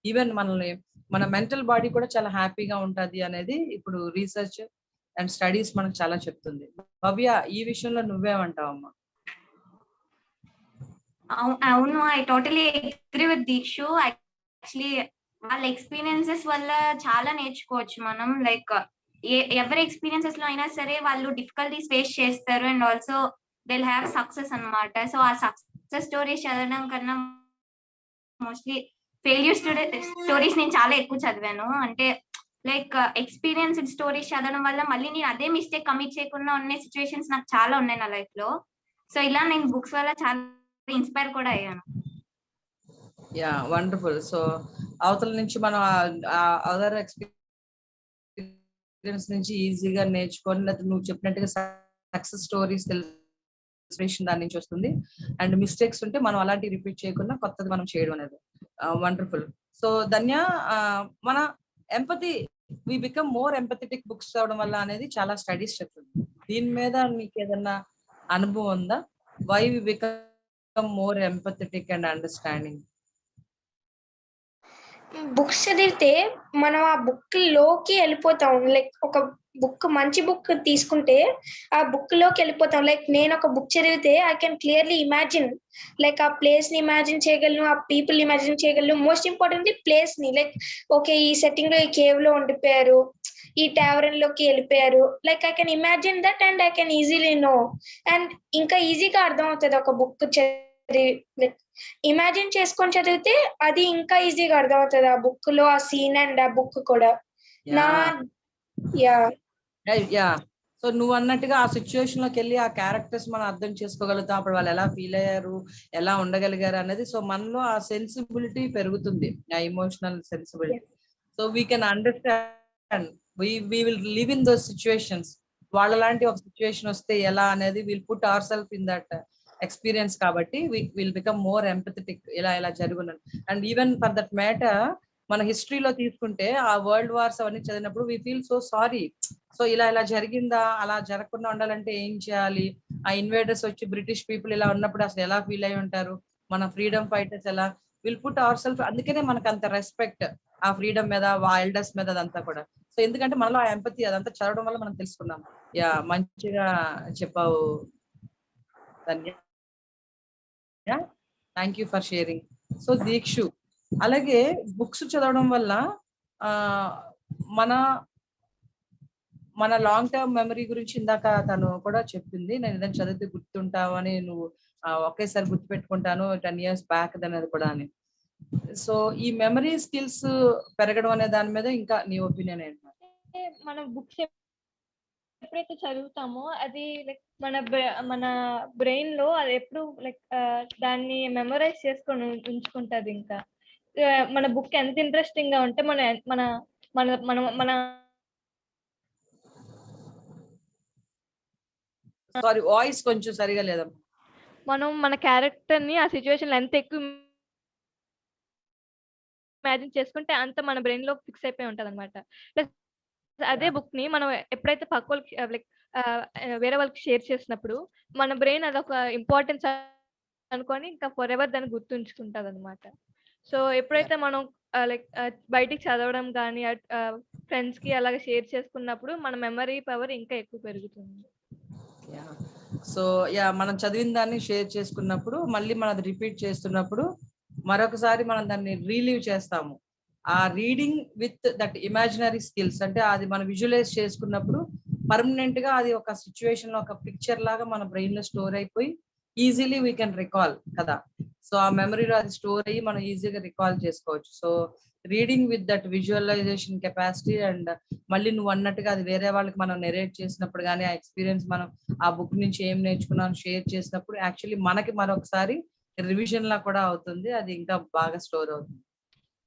ఈవెన్ మనల్ని, మన మెంటల్ బాడీ కూడా చాలా హ్యాపీగా ఉంటది అనేది ఇప్పుడు రీసెర్చ్ అండ్ స్టడీస్ మనకు చాలా చెప్తుంది. భవ్య, ఈ విషయంలో నువ్వేమంటావమ్మా? అవును, I totally agree with Deekshu. Actually వాళ్ళ ఎక్స్పీరియన్సెస్ వల్ల చాలా నేర్చుకోవచ్చు మనం. లైక్ ఎవరి ఎక్స్పీరియన్సెస్ లో అయినా సరే వాళ్ళు డిఫికల్టీస్ ఫేస్ చేస్తారు and also they have success అన్నమాట. సో ఆ సక్సెస్ స్టోరీస్ చదవడం కన్నా మోస్ట్లీ ఫెయిల్యూర్ స్టోరీస్ నేను చాలా ఎక్కువ చదివాను. అంటే లైక్ ఎక్స్పీరియన్స్డ్ స్టోరీస్ చదవడం వల్ల మళ్ళీ నేను అదే మిస్టేక్ కమిట్ చేయకుండా ఉన్న సిచ్యువేషన్స్ నాకు చాలా ఉన్నాయి నా లైఫ్ లో. సో ఇలా నేను బుక్స్ వల్ల చాలా ఇన్స్పైర్ కూడా అయ్యాను. Yeah, wonderful. సో అవతల నుంచి మనం అదర్ ఎక్స్పీరియన్స్ నుంచి ఈజీగా నేర్చుకొని, లేదా నువ్వు చెప్పినట్టుగా సక్సెస్ స్టోరీస్ ఇన్స్పిరేషన్ దాని నుంచి వస్తుంది. అండ్ మిస్టేక్స్ ఉంటే మనం అలాంటి రిపీట్ చేయకుండా కొత్తది మనం చేయడం అనేది వండర్ఫుల్. సో ధన్య, మన empathy, we become more empathetic books చదవడం వల్ల అనేది చాలా స్టడీస్ చెప్తుంది. దీని మీద మీకు ఏదన్నా అనుభవం ఉందా? Why we become more empathetic and understanding? Books చదివితే మనం ఆ బుక్ లోకి వెళ్ళిపోతాం. లైక్ ఒక బుక్, మంచి బుక్ తీసుకుంటే ఆ బుక్ లోకి వెళ్ళిపోతాం. లైక్ నేను ఒక బుక్ చదివితే I can clearly imagine, like ఆ ప్లేస్ ని ఇమాజిన్ చేయగలను, ఆ పీపుల్ ఇమాజిన్ చేయగలను. మోస్ట్ ఇంపార్టెంట్లీ ప్లేస్ ని, లైక్ ఓకే ఈ సెట్టింగ్ లో ఈ కేవ్ లో ఉండిపోయారు, ఈ టావరన్ లోకి వెళ్ళిపోయారు. Like I can imagine that and I can easily know. And ఇంకా ఈజీగా అర్థం అవుతుంది ఒక బుక్ చదివి. లైక్ ఇమాజిన్ చేసుకొని చదివితే అది ఇంకా ఈజీగా అర్థం అవుతుంది ఆ బుక్ లో ఆ సీన్ అండ్ ఆ బుక్ కూడా. యా, సో నువ్వు అన్నట్టుగా ఆ సిచ్యువేషన్ లోకి వెళ్ళి ఆ క్యారెక్టర్స్ మనం అర్థం చేసుకోగలుగుతాం, అప్పుడు వాళ్ళు ఎలా ఫీల్ అయ్యారు, ఎలా ఉండగలిగారు అనేది. సో మనలో ఆ సెన్సిబిలిటీ పెరుగుతుంది, ఆ emotional sensibility. So we can understand, we will live in those situations. వాళ్ళ లాంటి ఒక సిచ్యువేషన్ వస్తే ఎలా అనేది will put our self in that experience. కాబట్టి విల్ బికమ్ మోర్ ఎంపథెటిక్, ఇలా జరుగును. And even for that matter మన హిస్టరీలో తీసుకుంటే ఆ వరల్డ్ వార్స్ అవన్నీ చదివినప్పుడు we feel so sorry. So ఇలా జరిగిందా, అలా జరగకుండా ఉండాలంటే ఏం చేయాలి, ఆ ఇన్వేడర్స్ వచ్చి బ్రిటిష్ పీపుల్ ఇలా ఉన్నప్పుడు అసలు ఎలా ఫీల్ అయి ఉంటారు, మన ఫ్రీడమ్ ఫైటర్స్ ఎలా విల్ పుట్ అవర్ సెల్ఫ్. అందుకనే మనకు అంత రెస్పెక్ట్ ఆ ఫ్రీడమ్ మీద, ఆ ఎల్డర్స్ మీద అదంతా కూడా. సో ఎందుకంటే మనలో ఆ ఎంపతి అదంతా చదవడం వల్ల మనం తెలుసుకున్నాం. యా, మంచిగా చెప్పావు Dhanya. Thank you for sharing. So Dikshu, అలాగే బుక్స్ చదవడం వల్ల మన మన లాంగ్ టర్మ్ మెమరీ గురించి ఇందాక తను కూడా చెప్పింది. నేను ఏదైనా చదివితే గుర్తుంటావు అని, నువ్వు ఒకేసారి గుర్తు పెట్టుకుంటాను 10 years బ్యాక్ అనేది కూడా అని. సో ఈ మెమరీ స్కిల్స్ పెరగడం అనే దాని మీద ఇంకా నీ ఒపీనియన్ ఏంటి? మనం బుక్స్ ఎప్పుడైతే చదువుతామో అది లైక్ మన బ్రెయిన్ లో అది ఎప్పుడు లైక్ దాన్ని మెమరైజ్ చేసుకొని ఉంచుకుంటది. ఇంకా మన బుక్ ఎంత ఇంట్రెస్టింగ్ గా ఉంటే మన మన మన మన మన సారీ, వాయిస్ కొంచెం సరిగా లేదమ్మా. మనం మన క్యారెక్టర్ ని ఆ సిచ్యువేషన్ లో ఎంత ఎక్కువ ఇమాజిన్ చేసుకుంటే అంత మన బ్రెయిన్ లో ఫిక్స్ అయిపోయి ఉంటది అనమాట. అదే బుక్ ని మనం ఎప్పుడైతే పక్క వాళ్ళకి లైక్ వేరే వాళ్ళకి షేర్ చేసినప్పుడు మన బ్రెయిన్ అదొక ఇంపార్టెన్స్ అనుకొని ఇంకా ఫర్ ఎవర్ దాన్ని గుర్తుంచుకుంటది అనమాట. సో ఎప్పుడైతే మనం లైక్ బయటికి చదవడం కానీ ఫ్రెండ్స్ కి అలాగే షేర్ చేసుకున్నప్పుడు మన మెమరీ పవర్ ఇంకా ఎక్కువ పెరుగుతుంది. సో మనం చదివిన దాన్ని షేర్ చేసుకున్నప్పుడు మళ్ళీ మనం అది రిపీట్ చేస్తున్నప్పుడు మరొకసారి మనం దాన్ని రీలీవ్ చేస్తాము. ఆ reading with that imaginary skills అంటే అది మనం విజువలైజ్ చేసుకున్నప్పుడు పర్మనెంట్ గా అది ఒక సిచ్యువేషన్ లో ఒక పిక్చర్ లాగా మన బ్రెయిన్ లో స్టోర్ అయిపోయి ఈజీలీ వీ కెన్ రికాల్ కదా. సో ఆ మెమరీలో అది స్టోర్ అయ్యి మనం ఈజీగా రికాల్ చేసుకోవచ్చు. So reading with that visualization capacity and మళ్ళీ నువ్వు అన్నట్టుగా అది వేరే వాళ్ళకి మనం నెరేట్ చేసినప్పుడు కానీ ఆ ఎక్స్పీరియన్స్ మనం ఆ బుక్ నుంచి ఏం నేర్చుకున్నాం షేర్ చేసినప్పుడు యాక్చువల్లీ మనకి మరొకసారి రివిజన్ లా కూడా అవుతుంది. అది ఇంకా బాగా స్టోర్ అవుతుంది.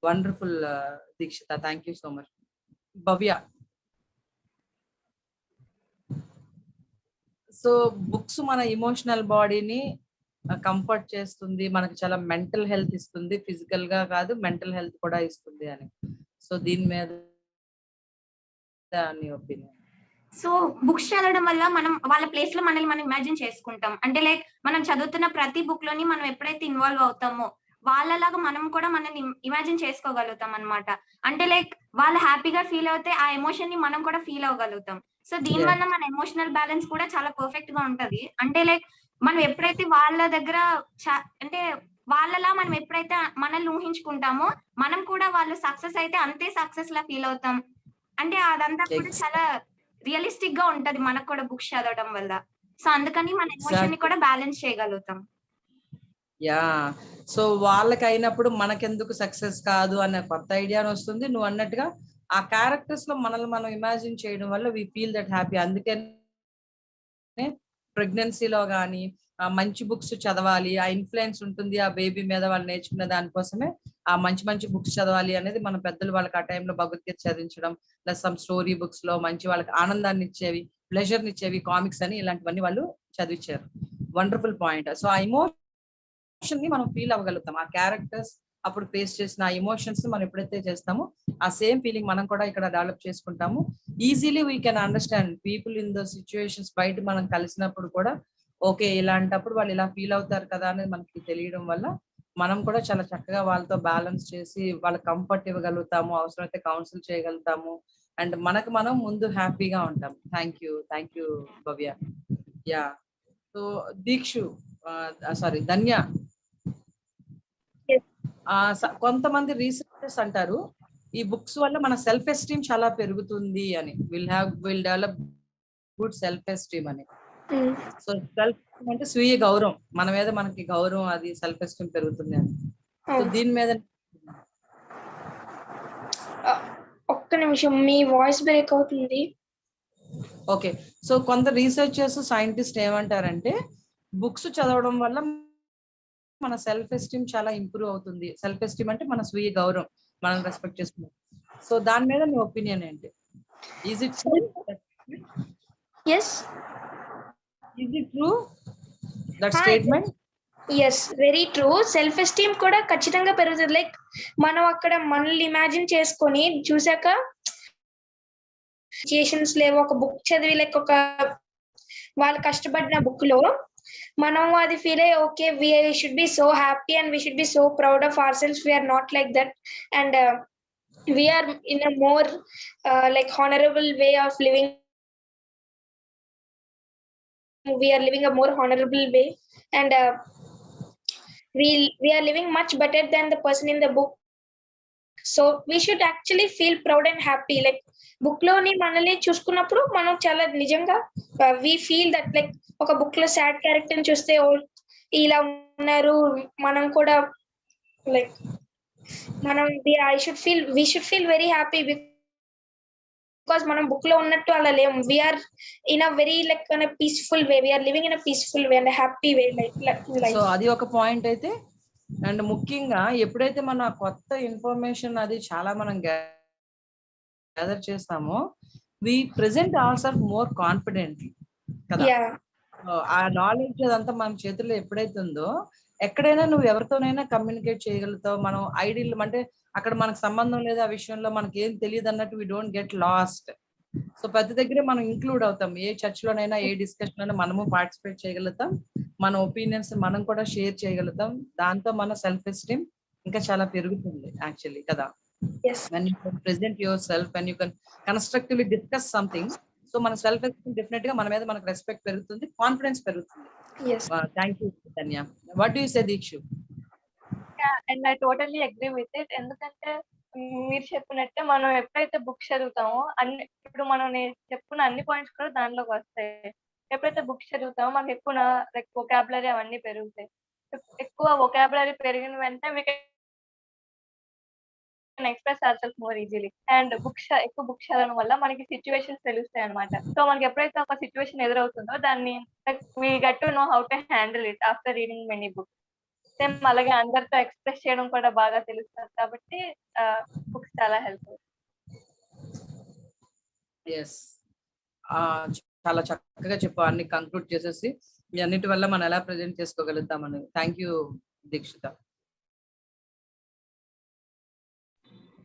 Wonderful Dikshita, thank you so much. Bhavya, so books మన ఇమోషనల్ బాడీని కంఫర్ట్ చేస్తుంది, మనకి చాలా మెంటల్ హెల్త్ ఇస్తుంది, ఫిజికల్ గా కాదు మెంటల్ హెల్త్ కూడా ఇస్తుంది అని. సో దీని మీద నీ ఒపీనియన్? సో బుక్స్ చదవడం వల్ల మనం వాళ్ళ ప్లేస్ లో మనల్ని మనం ఇమాజిన్ చేసుకుంటాం. అంటే లైక్ మనం చదువుతున్న ప్రతి బుక్ లోని మనం ఎప్పుడైతే ఇన్వాల్వ్ అవుతామో వాళ్ళలాగా మనం కూడా మనల్ని ఇమాజిన్ చేసుకోగలుగుతాం అన్నమాట. అంటే లైక్ వాళ్ళు హ్యాపీగా ఫీల్ అవుతే ఆ ఎమోషన్ ని మనం కూడా ఫీల్ అవ్వగలుగుతాం. సో దీని వల్ల మన ఎమోషనల్ బ్యాలెన్స్ కూడా చాలా పర్ఫెక్ట్ గా ఉంటది. అంటే లైక్ మనం ఎప్పుడైతే వాళ్ళ దగ్గర అంటే వాళ్ళలా మనం ఎప్పుడైతే మనల్ని ఊహించుకుంటామో మనం కూడా వాళ్ళు సక్సెస్ అయితే అంతే సక్సెస్ లా ఫీల్ అవుతాం. అంటే అదంతా కూడా చాలా రియలిస్టిక్ గా ఉంటది మనకు కూడా బుక్స్ చదవడం వల్ల. సో అందుకని మన ఎమోషన్ ని కూడా బ్యాలెన్స్ చేయగలుగుతాం. యా, సో వాళ్ళకి అయినప్పుడు మనకెందుకు సక్సెస్ కాదు అనే కొత్త ఐడియా వస్తుంది. నువ్వు అన్నట్టుగా ఆ క్యారెక్టర్స్ లో మనల్ని మనం ఇమాజిన్ చేయడం వల్ల వి ఫీల్ దట్ హ్యాపీ. అందుకనే ప్రెగ్నెన్సీలో కానీ మంచి బుక్స్ చదవాలి, ఆ ఇన్ఫ్లుయెన్స్ ఉంటుంది ఆ బేబీ మీద, వాళ్ళు నేర్చుకున్న దానికోసమే ఆ మంచి మంచి బుక్స్ చదవాలి అనేది మన పెద్దలు వాళ్ళకి ఆ టైంలో భగవద్గీత చదివించడం, ప్లస్ సమ్ స్టోరీ బుక్స్ లో మంచి వాళ్ళకి ఆనందాన్ని ఇచ్చేవి, ప్లెజర్ ఇచ్చేవి, కామిక్స్ అని ఇలాంటివన్నీ వాళ్ళు చదివించారు. Wonderful point. సో ఆ ఎమోషన్ ని మనం ఫీల్ అవ్వగలుగుతాం. ఆ క్యారెక్టర్స్ అప్పుడు ఫేస్ చేసిన ఆ ఎమోషన్స్ మనం ఎప్పుడైతే చేస్తామో ఆ సేమ్ ఫీలింగ్ మనం కూడా ఇక్కడ డెవలప్ చేసుకుంటాము. Easily we can understand people in the situations. బయట మనం కలిసినప్పుడు కూడా ఓకే ఇలాంటప్పుడు వాళ్ళు ఇలా ఫీల్ అవుతారు కదా అనేది మనకి తెలియడం వల్ల మనం కూడా చాలా చక్కగా వాళ్ళతో బ్యాలెన్స్ చేసి వాళ్ళకి కంఫర్ట్ ఇవ్వగలుగుతాము, అవసరమైతే కౌన్సిల్ చేయగలుగుతాము, అండ్ మనకు మనం ముందు హ్యాపీగా ఉంటాం. Thank you Bhavya. Yeah, so Dikshu sorry Dhanya, కొంతమంది రీసెర్చర్స్ అంటారు ఈ బుక్స్ వల్ల మన సెల్ఫ్ ఎస్టీమ్ చాలా పెరుగుతుంది అని, will develop good self esteem అని. సో సెల్ఫ్ అంటే స్వీయ గౌరవం, మన మీద మనకి గౌరవం, అది సెల్ఫ్ ఎస్టీమ్ పెరుగుతుంది అని. సో దీని మీద ఒక్క నిమిషం, మీ వాయిస్ బ్రేక్ అవుతుంది. ఓకే, సో కొంత రీసెర్చర్స్ సైంటిస్ట్ ఏమంటారంటే బుక్స్ చదవడం వల్ల మన సెల్ఫ్ ఎస్టీమ్ చాలా ఇంప్రూవ్ అవుతుంది. సెల్ఫ్ ఎస్టీమ్ అంటే మన స్వీయ గౌరవం, మనం రెస్పెక్ట్ చేసుకుంటాం. సో దాని మీద మీ ఒపీనియన్ ఏంటి? Is it true? yes is it true that statement? Yes, very true. Self esteem కూడా ఖచ్చితంగా పెరుగుతుంది. లైక్ మనం అక్కడ మనల్ని ఇమాజిన్ చేసుకొని చూసాక సిచ్యుయేషన్స్ లేవు, ఒక బుక్ చదివి లైక్ ఒక వాళ్ళు కష్టపడిన బుక్ లో మనం అది ఫీల్ అయ్యి okay we should be so happy and we should be so proud of our self. We are not like that and we are in a more like honorable way of living. We are living a more honorable way and we are living much better than the person in the book. So we should actually feel proud and happy. Like book loni manalni chusukunnappudu manam chala nijanga we feel that like oka book lo sad character ni chuste ila unnaru manam kuda like manam we should feel very happy because మనం book లో ఉన్నట్టు అలా లేము. We are in a very like in a peaceful way, we are living in a peaceful way and happy way like. So అది ఒక point అయితే. And ముఖ్యంగా ఎప్పుడైతే మన కొత్త ఇన్ఫర్మేషన్ అది చాలా మనం గ్యాదర్ చేస్తామో వి ప్రెజెంట్ ఆల్సెల్ఫ్ మోర్ కాన్ఫిడెంట్లీ కదా. ఆ నాలెడ్జ్ అదంతా మన చేతుల్లో ఎప్పుడైతే ఉందో ఎక్కడైనా నువ్వు ఎవరితోనైనా కమ్యూనికేట్ చేయగలుగుతావు. మనం ఐడియల్ అంటే అక్కడ మనకు సంబంధం లేదు, ఆ విషయంలో మనకి ఏం తెలియదు అన్నట్టు we don't get lost. So ప్రతి దగ్గర మనం ఇంక్లూడ్ అవుతాం. ఏ చర్చ్ లోనైనా ఏ డిస్కషన్ అయినా మనము పార్టిసిపేట్ చేయగలుగుతాం, మన ఒపీనియన్స్ మనం కూడా షేర్ చేయగలుగుతాం. దాంతో మన సెల్ఫ్ ఎస్టీమ్ ఇంకా చాలా పెరుగుతుంది యాక్చువల్లీ కదా. when you can present yourself and you can constructively discuss something, so మన సెల్ఫ్ ఎస్టీమ్ డెఫినెట్ గా మన మీద మనకు రెస్పెక్ట్ పెరుగుతుంది, కాన్ఫిడెన్స్ పెరుగుతుంది. Thank you Dhanya. What do you say Deekshu? And I totally agree with it. ఎందుకంటే మీరు చెప్పినట్టే మనం ఎప్పుడైతే బుక్ చదువుతామో అన్ని ఇప్పుడు మనం నేను చెప్పుకున్న అన్ని పాయింట్స్ కూడా దానిలోకి వస్తాయి. ఎప్పుడైతే బుక్స్ చదువుతామో మనకి ఎక్కువ లైక్ వొకాబులరీ అవన్నీ పెరుగుతాయి. ఎక్కువ వొకాబులరీ పెరిగిన వెంటనే we can express our self more easily. And ఎక్కువ బుక్స్ చదవడం వల్ల మనకి సిచ్యువేషన్స్ తెలుస్తాయి అనమాట. సో మనకి ఎప్పుడైతే ఒక సిచ్యువేషన్ ఎదురవుతుందో దాన్ని like we get to know how to handle it after reading many books. Same అలాగే అందరితో ఎక్స్ప్రెస్ చేయడం కూడా బాగా తెలుస్తుంది కాబట్టి బుక్స్ చాలా హెల్ప్. ఎస్, చాలా చక్కగా చెప్పు. అన్ని కంక్లూడ్ చేసేసి మీ అన్నిటి వల్ల మనం ఎలా ప్రెజెంట్ చేసుకోగలుగుతామని. Thank you Dikshita.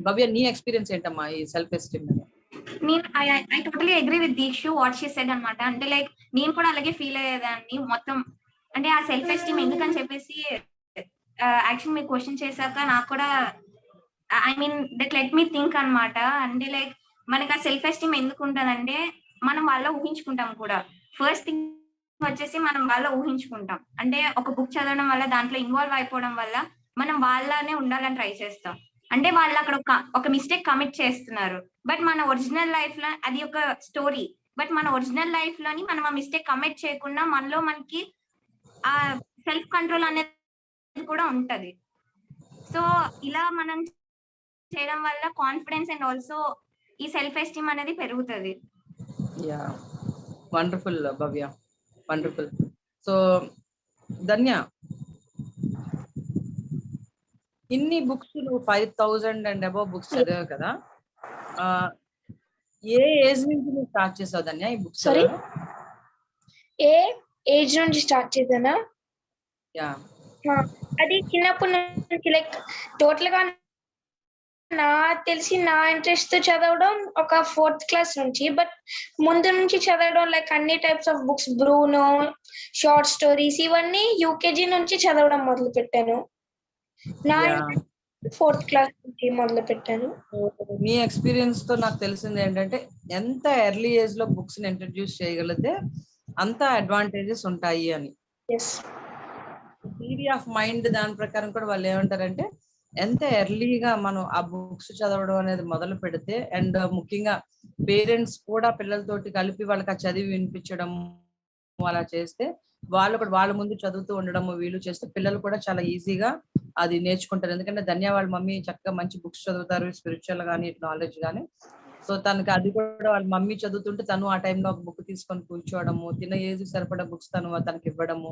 భవ్య, నీ ఎక్స్పీరియన్స్ ఏంటమ్మా ఈ సెల్ఫ్ ఎస్టీమ్ మీద? I totally agree with Dikshu what she said అనమాట. అంటే లైక్ నేను కూడా అలాగే ఫీల్ అయ్యేదాన్ని మొత్తం. అంటే ఆ సెల్ఫ్ ఎస్టీమ్ ఎందుకని చెప్పేసి యాక్చువల్ మీరు క్వశ్చన్ చేశాక నాకు కూడా I mean that let me think అనమాట. అంటే లైక్ మనకి ఆ సెల్ఫ్ ఎస్టీమ్ ఎందుకు ఉంటుందంటే మనం వాళ్ళ ఊహించుకుంటాం కూడా. ఫస్ట్ థింగ్ వచ్చేసి మనం వాళ్ళ ఊహించుకుంటాం. అంటే ఒక బుక్ చదవడం వల్ల దాంట్లో ఇన్వాల్వ్ అయిపోవడం వల్ల మనం వాళ్ళనే ఉండాలని ట్రై చేస్తాం. అంటే వాళ్ళు అక్కడ ఒక మిస్టేక్ కమిట్ చేస్తున్నారు, బట్ మన ఒరిజినల్ లైఫ్ లో అది ఒక స్టోరీ. బట్ మన ఒరిజినల్ లైఫ్ లోని మనం ఆ మిస్టేక్ కమిట్ చేయకుండా మనలో మనకి ఆ సెల్ఫ్ కంట్రోల్ అనేది కూడా ఉంటది. సో ఇలా మనం చేయడం వల్ల కాన్ఫిడెన్స్ అండ్ ఆల్సో ఈ సెల్ఫ్ ఎస్టీమ్ అనేది పెరుగుతుంది. యా, వండర్ఫుల్ భవ్య, వండర్ఫుల్. సో ధన్య, ఇన్ని బుక్స్ నువ్వు 5000 అండ్ అబౌవ్ బుక్స్ చదివావు కదా, ఏ ఏజ్ నుంచి నువ్వు స్టార్ట్ చేసావు ధన్య ఈ బుక్స్? ఏ ఏజ్ నుంచి స్టార్ట్ చేసానా? యా, అది చిన్నప్పటి నుంచి లైక్ టోటల్ గా నాకు తెలిసి నా ఇంట్రెస్ట్ తో చదవడం ఒక 4th క్లాస్ నుంచి. బట్ ముందు నుంచి చదవడం లైక్ అన్ని types of books, Bruno, short stories, ఇవన్నీ యూకేజీ నుంచి చదవడం మొదలు పెట్టాను. నా 4th క్లాస్ నుంచి మొదలు పెట్టాను. మీ ఎక్స్పీరియన్స్ తో నాకు తెలిసింది ఏంటంటే ఎంత ఎర్లీ ఏజ్ లో బుక్స్ ని ఇంట్రడ్యూస్ చేయగలిగితే అంత అడ్వాంటేజెస్ ఉంటాయి అని. థియరీ ఆఫ్ మైండ్ దాని ప్రకారం కూడా వాళ్ళు ఏమంటారంటే ఎంత ఎర్లీగా మనం ఆ బుక్స్ చదవడం అనేది మొదలు పెడితే, అండ్ ముఖ్యంగా పేరెంట్స్ కూడా పిల్లలతోటి కలిపి వాళ్ళకి ఆ చదివి వినిపించడం అలా చేస్తే, వాళ్ళు కూడా వాళ్ళ ముందు చదువుతూ ఉండడం వీళ్ళు చేస్తే పిల్లలు కూడా చాలా ఈజీగా అది నేర్చుకుంటారు. ఎందుకంటే ధన్యవాళ్ళ మమ్మీ చక్కగా మంచి బుక్స్ చదువుతారు, స్పిరిచువల్ కానీ నాలెడ్జ్ కానీ. సో తనకి అది కూడా వాళ్ళ మమ్మీ చదువుతుంటే తను ఆ టైంలో ఒక బుక్ తీసుకొని కూర్చోవడము, తిన్న ఏజ్ సరిపడా బుక్స్ తనకి ఇవ్వడము,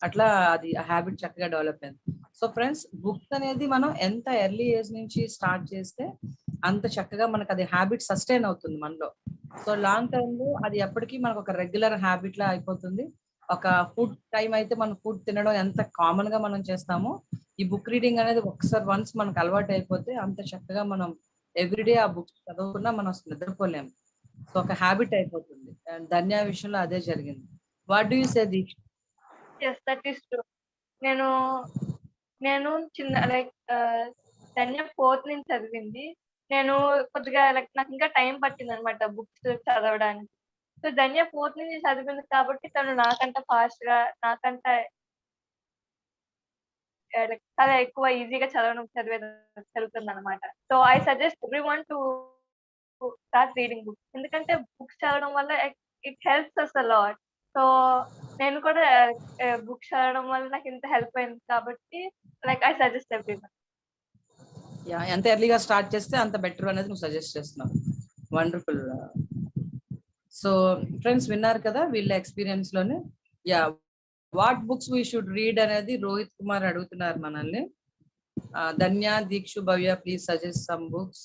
అట్లా అది హ్యాబిట్ చక్కగా డెవలప్ అయింది. సో ఫ్రెండ్స్, బుక్స్ అనేది మనం ఎంత ఎర్లీ ఏజ్ నుంచి స్టార్ట్ చేస్తే అంత చక్కగా మనకు అది హ్యాబిట్ సస్టైన్ అవుతుంది మనలో. సో లాంగ్ టర్మ్ లో అది ఎప్పటికీ మనకు ఒక రెగ్యులర్ హ్యాబిట్ లా అయిపోతుంది. ఒక ఫుడ్ టైం అయితే మనం ఫుడ్ తినడం ఎంత కామన్ గా మనం చేస్తామో, ఈ బుక్ రీడింగ్ అనేది ఒకసారి వన్స్ మనకు అలవాటు అయిపోతే అంత చక్కగా మనం ఎవ్రీడే ఆ బుక్స్ చదవకుండా మనం అసలు నిద్రపోలేము. సో ఒక హ్యాబిట్ అయిపోతుంది. అండ్ ధన్య విషయంలో అదే జరిగింది. What do you say Deeksha? Yes, that is true. నేను నేను చిన్న లైక్ ధన్య 4th నుంచి చదివింది. నేను కొద్దిగా లైక్ నాకు ఇంకా టైం పట్టింది అనమాట బుక్స్ చదవడానికి. సో ధన్య 4th నుంచి చదివింది కాబట్టి తను నాకంట ఫాస్ట్ గా, నాకంట like చాలా ఎక్కువ ఈజీగా చదువుతుంది అనమాట. So I suggest every one to start reading books. ఎందుకంటే బుక్స్ చదవడం వల్ల it helps us a lot. So నేను కూడా బుక్స్ చదవడం వల్ల నాకు ఇంత హెల్ప్ అయింది కాబట్టి like I suggest every one. Yeah, ఎంత ఎర్లీగా స్టార్ట్ చేస్తే అంత బెటర్ అనేది నువ్వు సజెస్ట్ చేస్తున్నావు. వండర్ఫుల్. సో ఫ్రెండ్స్ విన్నారు కదా వీళ్ళ ఎక్స్పీరియన్స్ లోనే. Yeah, what books we should read అనేది రోహిత్ కుమార్ అడుగుతున్నారు మనల్ని. Dhanya, Dikshu, Bhavya, please suggest some books.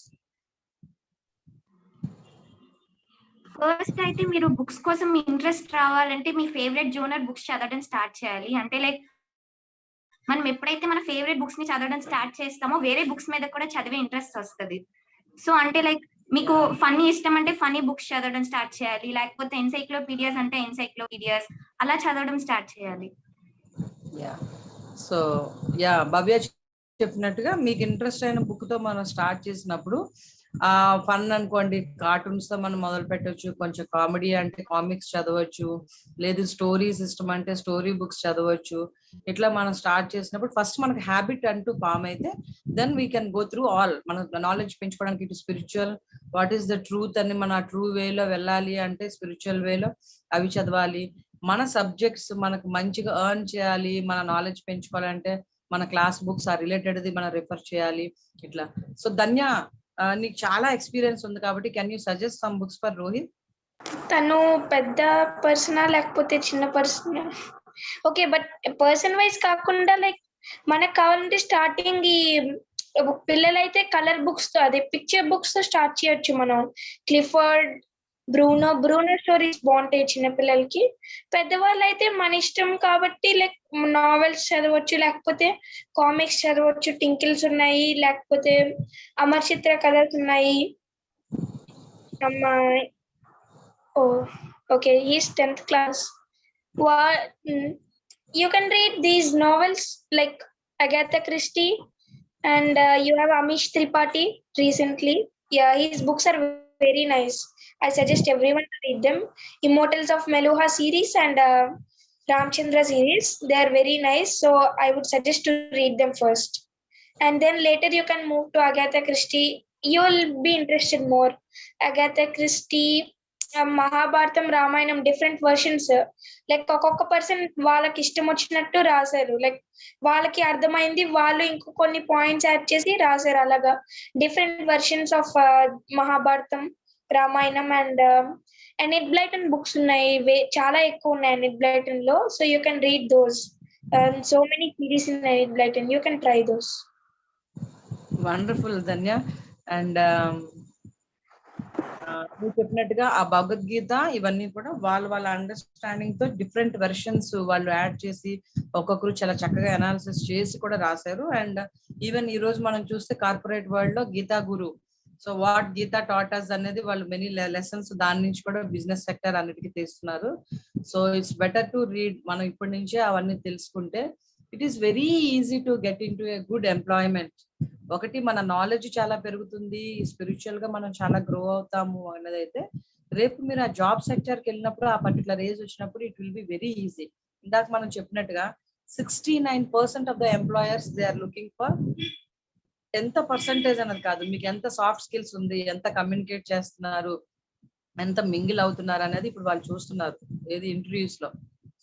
First అయితే మీరు బుక్స్ కోసం మీ ఇంట్రెస్ట్ రావాలంటే మీ ఫేవరెట్ జోనర్ బుక్స్ చదవడం స్టార్ట్ చేయాలి. అంటే లైక్ మనం ఎప్పుడైతే మన ఫేవరెట్ బుక్స్ ని చదవడం స్టార్ట్ చేస్తామో వేరే బుక్స్ మీద కూడా చదివే ఇంట్రెస్ట్ వస్తుంది. సో అంటే లైక్ మీకు ఫన్నీ ఇష్టం అంటే ఫన్నీ బుక్స్ చదవడం స్టార్ట్ చేయాలి, లేకపోతే ఎన్సైక్లోపీడియాస్ అంటే ఎన్సైక్లోపీడియాస్ అలా చదవడం స్టార్ట్ చేయాలి. యా, సో యా భవ్య చెప్పినట్టుగా మీకు ఇంట్రెస్ట్ అయిన బుక్ తో మనం స్టార్ట్ చేసినప్పుడు ఫన్ అనుకోండి, కార్టూన్స్ తో మనం మొదలు పెట్టవచ్చు, కొంచెం కామెడీ అంటే కామిక్స్ చదవచ్చు, లేదు స్టోరీస్ ఇష్టం అంటే స్టోరీ బుక్స్ చదవచ్చు. ఇట్లా మనం స్టార్ట్ చేసినప్పుడు ఫస్ట్ మనకు హ్యాబిట్ అంటూ ఫామ్ అయితే then we can go through all. మన నాలెడ్జ్ పెంచుకోవడానికి ఇటు spiritual, what is the truth అని మన ట్రూ వేలో వెళ్ళాలి అంటే స్పిరిచువల్ వేలో అవి చదవాలి. మన సబ్జెక్ట్స్ మనకు మంచిగా ఎర్న్ చేయాలి, మన నాలెడ్జ్ పెంచుకోవాలంటే మన క్లాస్ బుక్స్ ఆ రిలేటెడ్ మనం రిఫర్ చేయాలి ఇట్లా. సో ధన్య, నీకు చాలా ఎక్స్పీరియన్స్ ఉంది కాబట్టి can you suggest some books for Rohit? తను పెద్ద పర్సనా లేకపోతే చిన్న పర్సనా? ఓకే, బట్ పర్సన్ వైజ్ కాకుండా లైక్ మనకు కావాలంటే స్టార్టింగ్ ఈ పిల్లలైతే కలర్ బుక్స్ తో, అదే పిక్చర్ బుక్స్ తో స్టార్ట్ చేయొచ్చు మనం. క్లిఫర్డ్, బ్రూనో స్టోరీస్ బాగుంటాయి చిన్న పిల్లలకి. పెద్దవాళ్ళు అయితే మన ఇష్టం కాబట్టి లైక్ నావెల్స్ చదవచ్చు, లేకపోతే కామిక్స్ చదవచ్చు. టింకిల్స్ ఉన్నాయి, లేకపోతే అమర్ చిత్ర కథలు ఉన్నాయి. Okay, he's 10th class. You can read these novels like Agatha Christie, and you have Amish Tripathi recently. Yeah, his books are very nice. I suggest everyone to read them. Immortals of Meluha series and Ramchandra series, they are very nice. So I would suggest to read them first, and then later you can move to Agatha Christie. You will be interested more. Agatha Christie, Mahabharatam, Ramayanam, different versions. Like ఒక్కొక్క person వాళ్ళకి ఇష్టం వచ్చినట్టు రాశారు. Like వాళ్ళకి అర్థమైంది, వాళ్ళు ఇంకో కొన్ని పాయింట్స్ యాడ్ చేసి రాశారు. అలాగా different versions of Mahabharatam, Ramayanam. And Enid Blyton books ఉన్నాయి, చాలా ఎక్కువ ఉన్నాయి ఎనిట్ బ్లైటన్ లో. So you can read those. So many series in Enid Blyton, you can try those. Wonderful Dhanya. And నువ్వు చెప్పినట్టుగా ఆ భగవద్గీత ఇవన్నీ కూడా వాళ్ళ అండర్స్టాండింగ్ తో డిఫరెంట్ వెర్షన్స్ వాళ్ళు యాడ్ చేసి ఒక్కొక్కరు చాలా చక్కగా అనాలిసిస్ చేసి కూడా రాశారు. అండ్ ఈవెన్ ఈ రోజు మనం చూస్తే కార్పొరేట్ వరల్డ్ లో గీతా గురు, సో వాట్ గీతా టాటాస్ అనేది వాళ్ళు మెనీ లెసన్స్ దాని నుంచి కూడా బిజినెస్ సెక్టర్ అన్నిటికీ తీస్తున్నారు. So it's better to read. మనం ఇప్పటి నుంచే అవన్నీ తెలుసుకుంటే it is very easy to get in to a good employment. ఒకటి మన నాలెడ్జ్ చాలా పెరుగుతుంది, స్పిరిచువల్ గా మనం చాలా గ్రో అవుతాము అన్నదైతే రేపు మీరు ఆ జాబ్ సెక్టర్ కి వెళ్ళినప్పుడు ఆ పర్టికులర్ ఏజ్ వచ్చినప్పుడు it will be very easy. ఇందాక మనం చెప్పినట్టుగా 69% of the employers they are looking for ఎంత పర్సంటేజ్ అన్నది కాదు, మీకు ఎంత సాఫ్ట్ స్కిల్స్ ఉంది, ఎంత కమ్యూనికేట్ చేస్తున్నారు, ఎంత మింగిల్ అవుతున్నారు అనేది ఇప్పుడు వాళ్ళు చూస్తున్నారు ఏది ఇంటర్వ్యూస్ లో.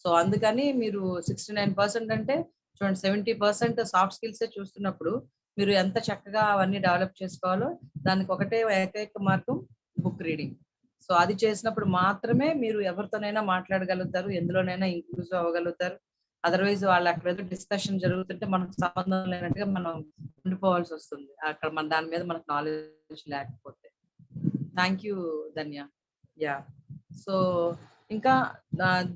సో అందుకని మీరు 69% అంటే చూడండి, 70% సాఫ్ట్ స్కిల్స్ చూస్తున్నప్పుడు మీరు ఎంత చక్కగా అవన్నీ డెవలప్ చేసుకోవాలో దానికి ఒకటే ఏకైక మార్గం బుక్ రీడింగ్. సో అది చేసినప్పుడు మాత్రమే మీరు ఎవరితోనైనా మాట్లాడగలుగుతారు, ఎందులోనైనా ఇంక్లూజివ్ అవ్వగలుగుతారు. అదర్వైజ్ వాళ్ళు అక్కడ ఏదో డిస్కషన్ జరుగుతుంటే మనకు సంబంధం లేనట్టుగా మనం ఉండిపోవాల్సి వస్తుంది అక్కడ మన దాని మీద మనకు నాలెడ్జ్ లేకపోతే. Thank you Dhanya. Yeah, so ఇంకా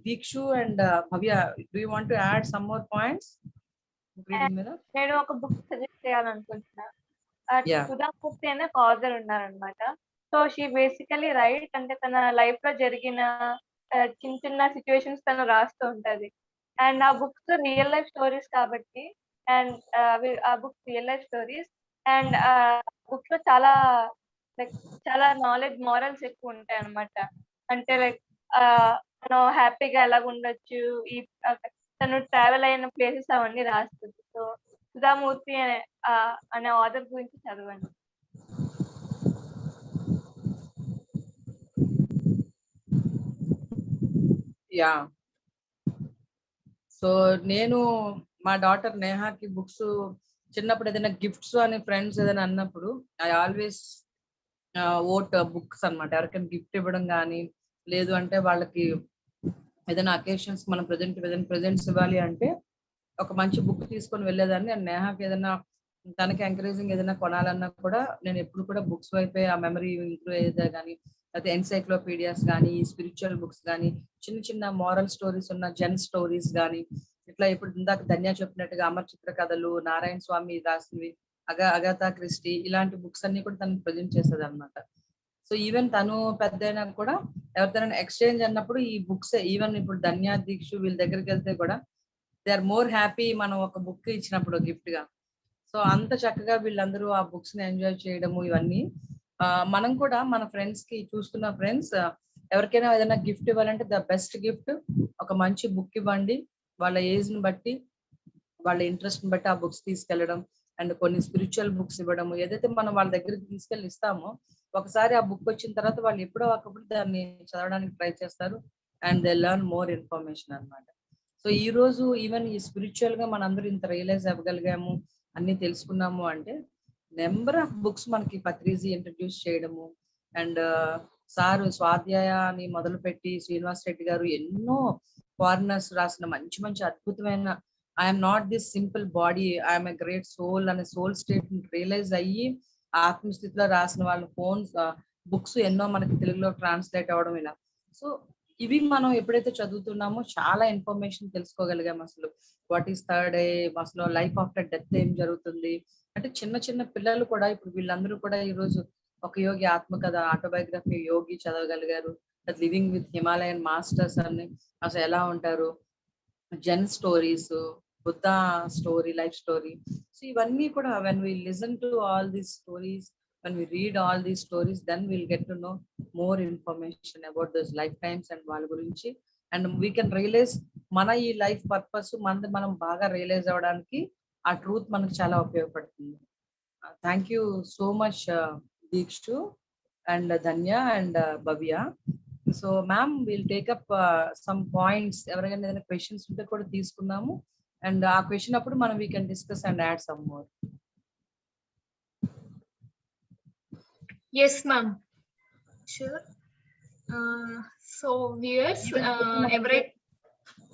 Dikshu and Bhavya, do you want to add some more points reading మీద? నేను ఒక బుక్ సజెస్ట్ చేయాలనుకుంటున్నా. Yeah. సుధా మూర్తి అనే ఒక ఆథర్ ఉన్నారనమాట. సో షీ బేసికలీ రైట్, అంటే తన లైఫ్ లో జరిగిన చిన్న చిన్న సిచ్యువేషన్స్ తను రాస్తూ ఉంటది. అండ్ ఆ బుక్స్ రియల్ లైఫ్ స్టోరీస్ కాబట్టి, అండ్ ఆ books real life stories, and books లో చాలా లైక్ చాలా నాలెడ్జ్, మారల్స్ ఎక్కువ ఉంటాయి అనమాట. అంటే లైక్ తను హ్యాపీగా ఎలాగ ఉండొచ్చు, ఈ తను ట్రావెల్ అయిన ప్లేసెస్ అవన్నీ రాస్తుంది. సో సుధామూర్తి అనే ఆథర్ గురించి చదవండి. యా, సో నేను మా డాటర్ నేహాకి బుక్స్ చిన్నప్పుడు ఏదైనా గిఫ్ట్స్ అని ఫ్రెండ్స్ ఏదైనా అన్నప్పుడు ఐ ఆల్వేస్ ఓట్ బుక్స్ అనమాట. ఎవరికైనా గిఫ్ట్ ఇవ్వడం కానీ, లేదు అంటే వాళ్ళకి ఏదైనా అకేషన్స్ మనం ప్రజెంట్స్ ఇవ్వాలి అంటే ఒక మంచి బుక్ తీసుకొని వెళ్ళేదాన్ని. అండ్ నేహాకి ఏదైనా తనకి ఎంకరేజింగ్ ఏదైనా కొనాలన్నా కూడా నేను ఎప్పుడు కూడా బుక్స్ వైపే ఆ మెమరీ ఇంప్రూవ్ అయ్యేదే కానీ, లేకపోతే ఎన్సైక్లోపీడియాస్ కానీ, స్పిరిచువల్ బుక్స్ కానీ, చిన్న చిన్న మారల్ స్టోరీస్ ఉన్న జెన్ స్టోరీస్ కానీ, ఇట్లా ఇప్పుడు ఇందాక ధన్య చెప్పినట్టుగా అమర్ చిత్ర కథలు, నారాయణ స్వామి రాసినవి, అగాథా క్రిస్టీ, ఇలాంటి బుక్స్ అన్ని కూడా తనకు ప్రజెంట్ చేసేది అనమాట. సో ఈవెన్ తను పెద్ద అయినా కూడా ఎవరితో ఎక్స్చేంజ్ అన్నప్పుడు ఈ బుక్స్, ఈవెన్ ఇప్పుడు ధన్య, దీక్షు వీళ్ళ దగ్గరికి వెళ్తే కూడా దే ఆర్ మోర్ హ్యాపీ మనం ఒక బుక్ ఇచ్చినప్పుడు గిఫ్ట్ గా. సో అంత చక్కగా వీళ్ళందరూ ఆ బుక్స్ ని ఎంజాయ్ చేయడము ఇవన్నీ. మనం కూడా మన ఫ్రెండ్స్ కి, చూస్తున్న ఫ్రెండ్స్ ఎవరికైనా ఏదైనా గిఫ్ట్ ఇవ్వాలంటే ద బెస్ట్ గిఫ్ట్ ఒక మంచి బుక్ ఇవ్వండి. వాళ్ళ ఏజ్ ని బట్టి, వాళ్ళ ఇంట్రెస్ట్ ని బట్టి ఆ బుక్స్ తీసుకెళ్లడం, అండ్ కొన్ని స్పిరిచువల్ బుక్స్ ఇవ్వడము. ఏదైతే మనం వాళ్ళ దగ్గరికి తీసుకెళ్ళి ఇస్తామో ఒకసారి ఆ బుక్ వచ్చిన తర్వాత వాళ్ళు ఎప్పుడో ఒకప్పుడు దాన్ని చదవడానికి ట్రై చేస్తారు, and they learn more information అన్నమాట. సో ఈ రోజు ఈవెన్ ఈ స్పిరిచువల్ గా మనందరూ ఇంత రియలైజ్ అవ్వగలిగాము, అన్ని తెలుసుకున్నాము అంటే నెంబర్ ఆఫ్ బుక్స్ మనకి పత్రిజీ ఇంట్రడ్యూస్ చేయడము, అండ్ సారు స్వాధ్యాయ అని మొదలుపెట్టి శ్రీనివాస్ రెడ్డి గారు ఎన్నో ఫారినర్స్ రాసిన మంచి మంచి అద్భుతమైన I'm not this simple body, I'm a great soul అనే సోల్ స్టేట్ రియలైజ్ అయ్యి ఆత్మస్థితిలో రాసిన వాళ్ళ బుక్స్ ఎన్నో మనకి తెలుగులో ట్రాన్స్లేట్ అవ్వడం ఇలా. సో ఇవి మనం ఎప్పుడైతే చదువుతున్నామో చాలా ఇన్ఫర్మేషన్ తెలుసుకోగలిగాం. అసలు వాట్ ఈస్ థర్డ్ ఏ, అసలు లైఫ్ ఆఫ్టర్ డెత్ ఏం జరుగుతుంది అంటే, చిన్న చిన్న పిల్లలు కూడా ఇప్పుడు వీళ్ళందరూ కూడా ఈ రోజు ఒక యోగి ఆత్మకథ, ఆటోబయోగ్రఫీ యోగి చదవగలిగారు. లివింగ్ విత్ హిమాలయన్ మాస్టర్స్ అని అసలు ఎలా ఉంటారు, Zen stories, Buddha story, life story. So ఇవన్నీ కూడా when we listen to all these stories, when we read all these stories, then we'll get to know more information about those lifetimes and వాళ్ళ గురించి. And we can realise మన ఈ life purpose మనది మనం బాగా realise అవ్వడానికి ఆ truth మనకు చాలా ఉపయోగపడుతుంది. Thank you so much Deekshu and Dhanya and Bhavya. So ma'am will take up some points, ఎవరికైనా ఏదైనా క్వశ్చన్స్ ఉంటే కూడా తీసుకున్నాము, అండ్ ఆ క్వశ్చన్ అప్పుడు మనం we can discuss and add some more. Yes, ma'am. Sure. So viewers,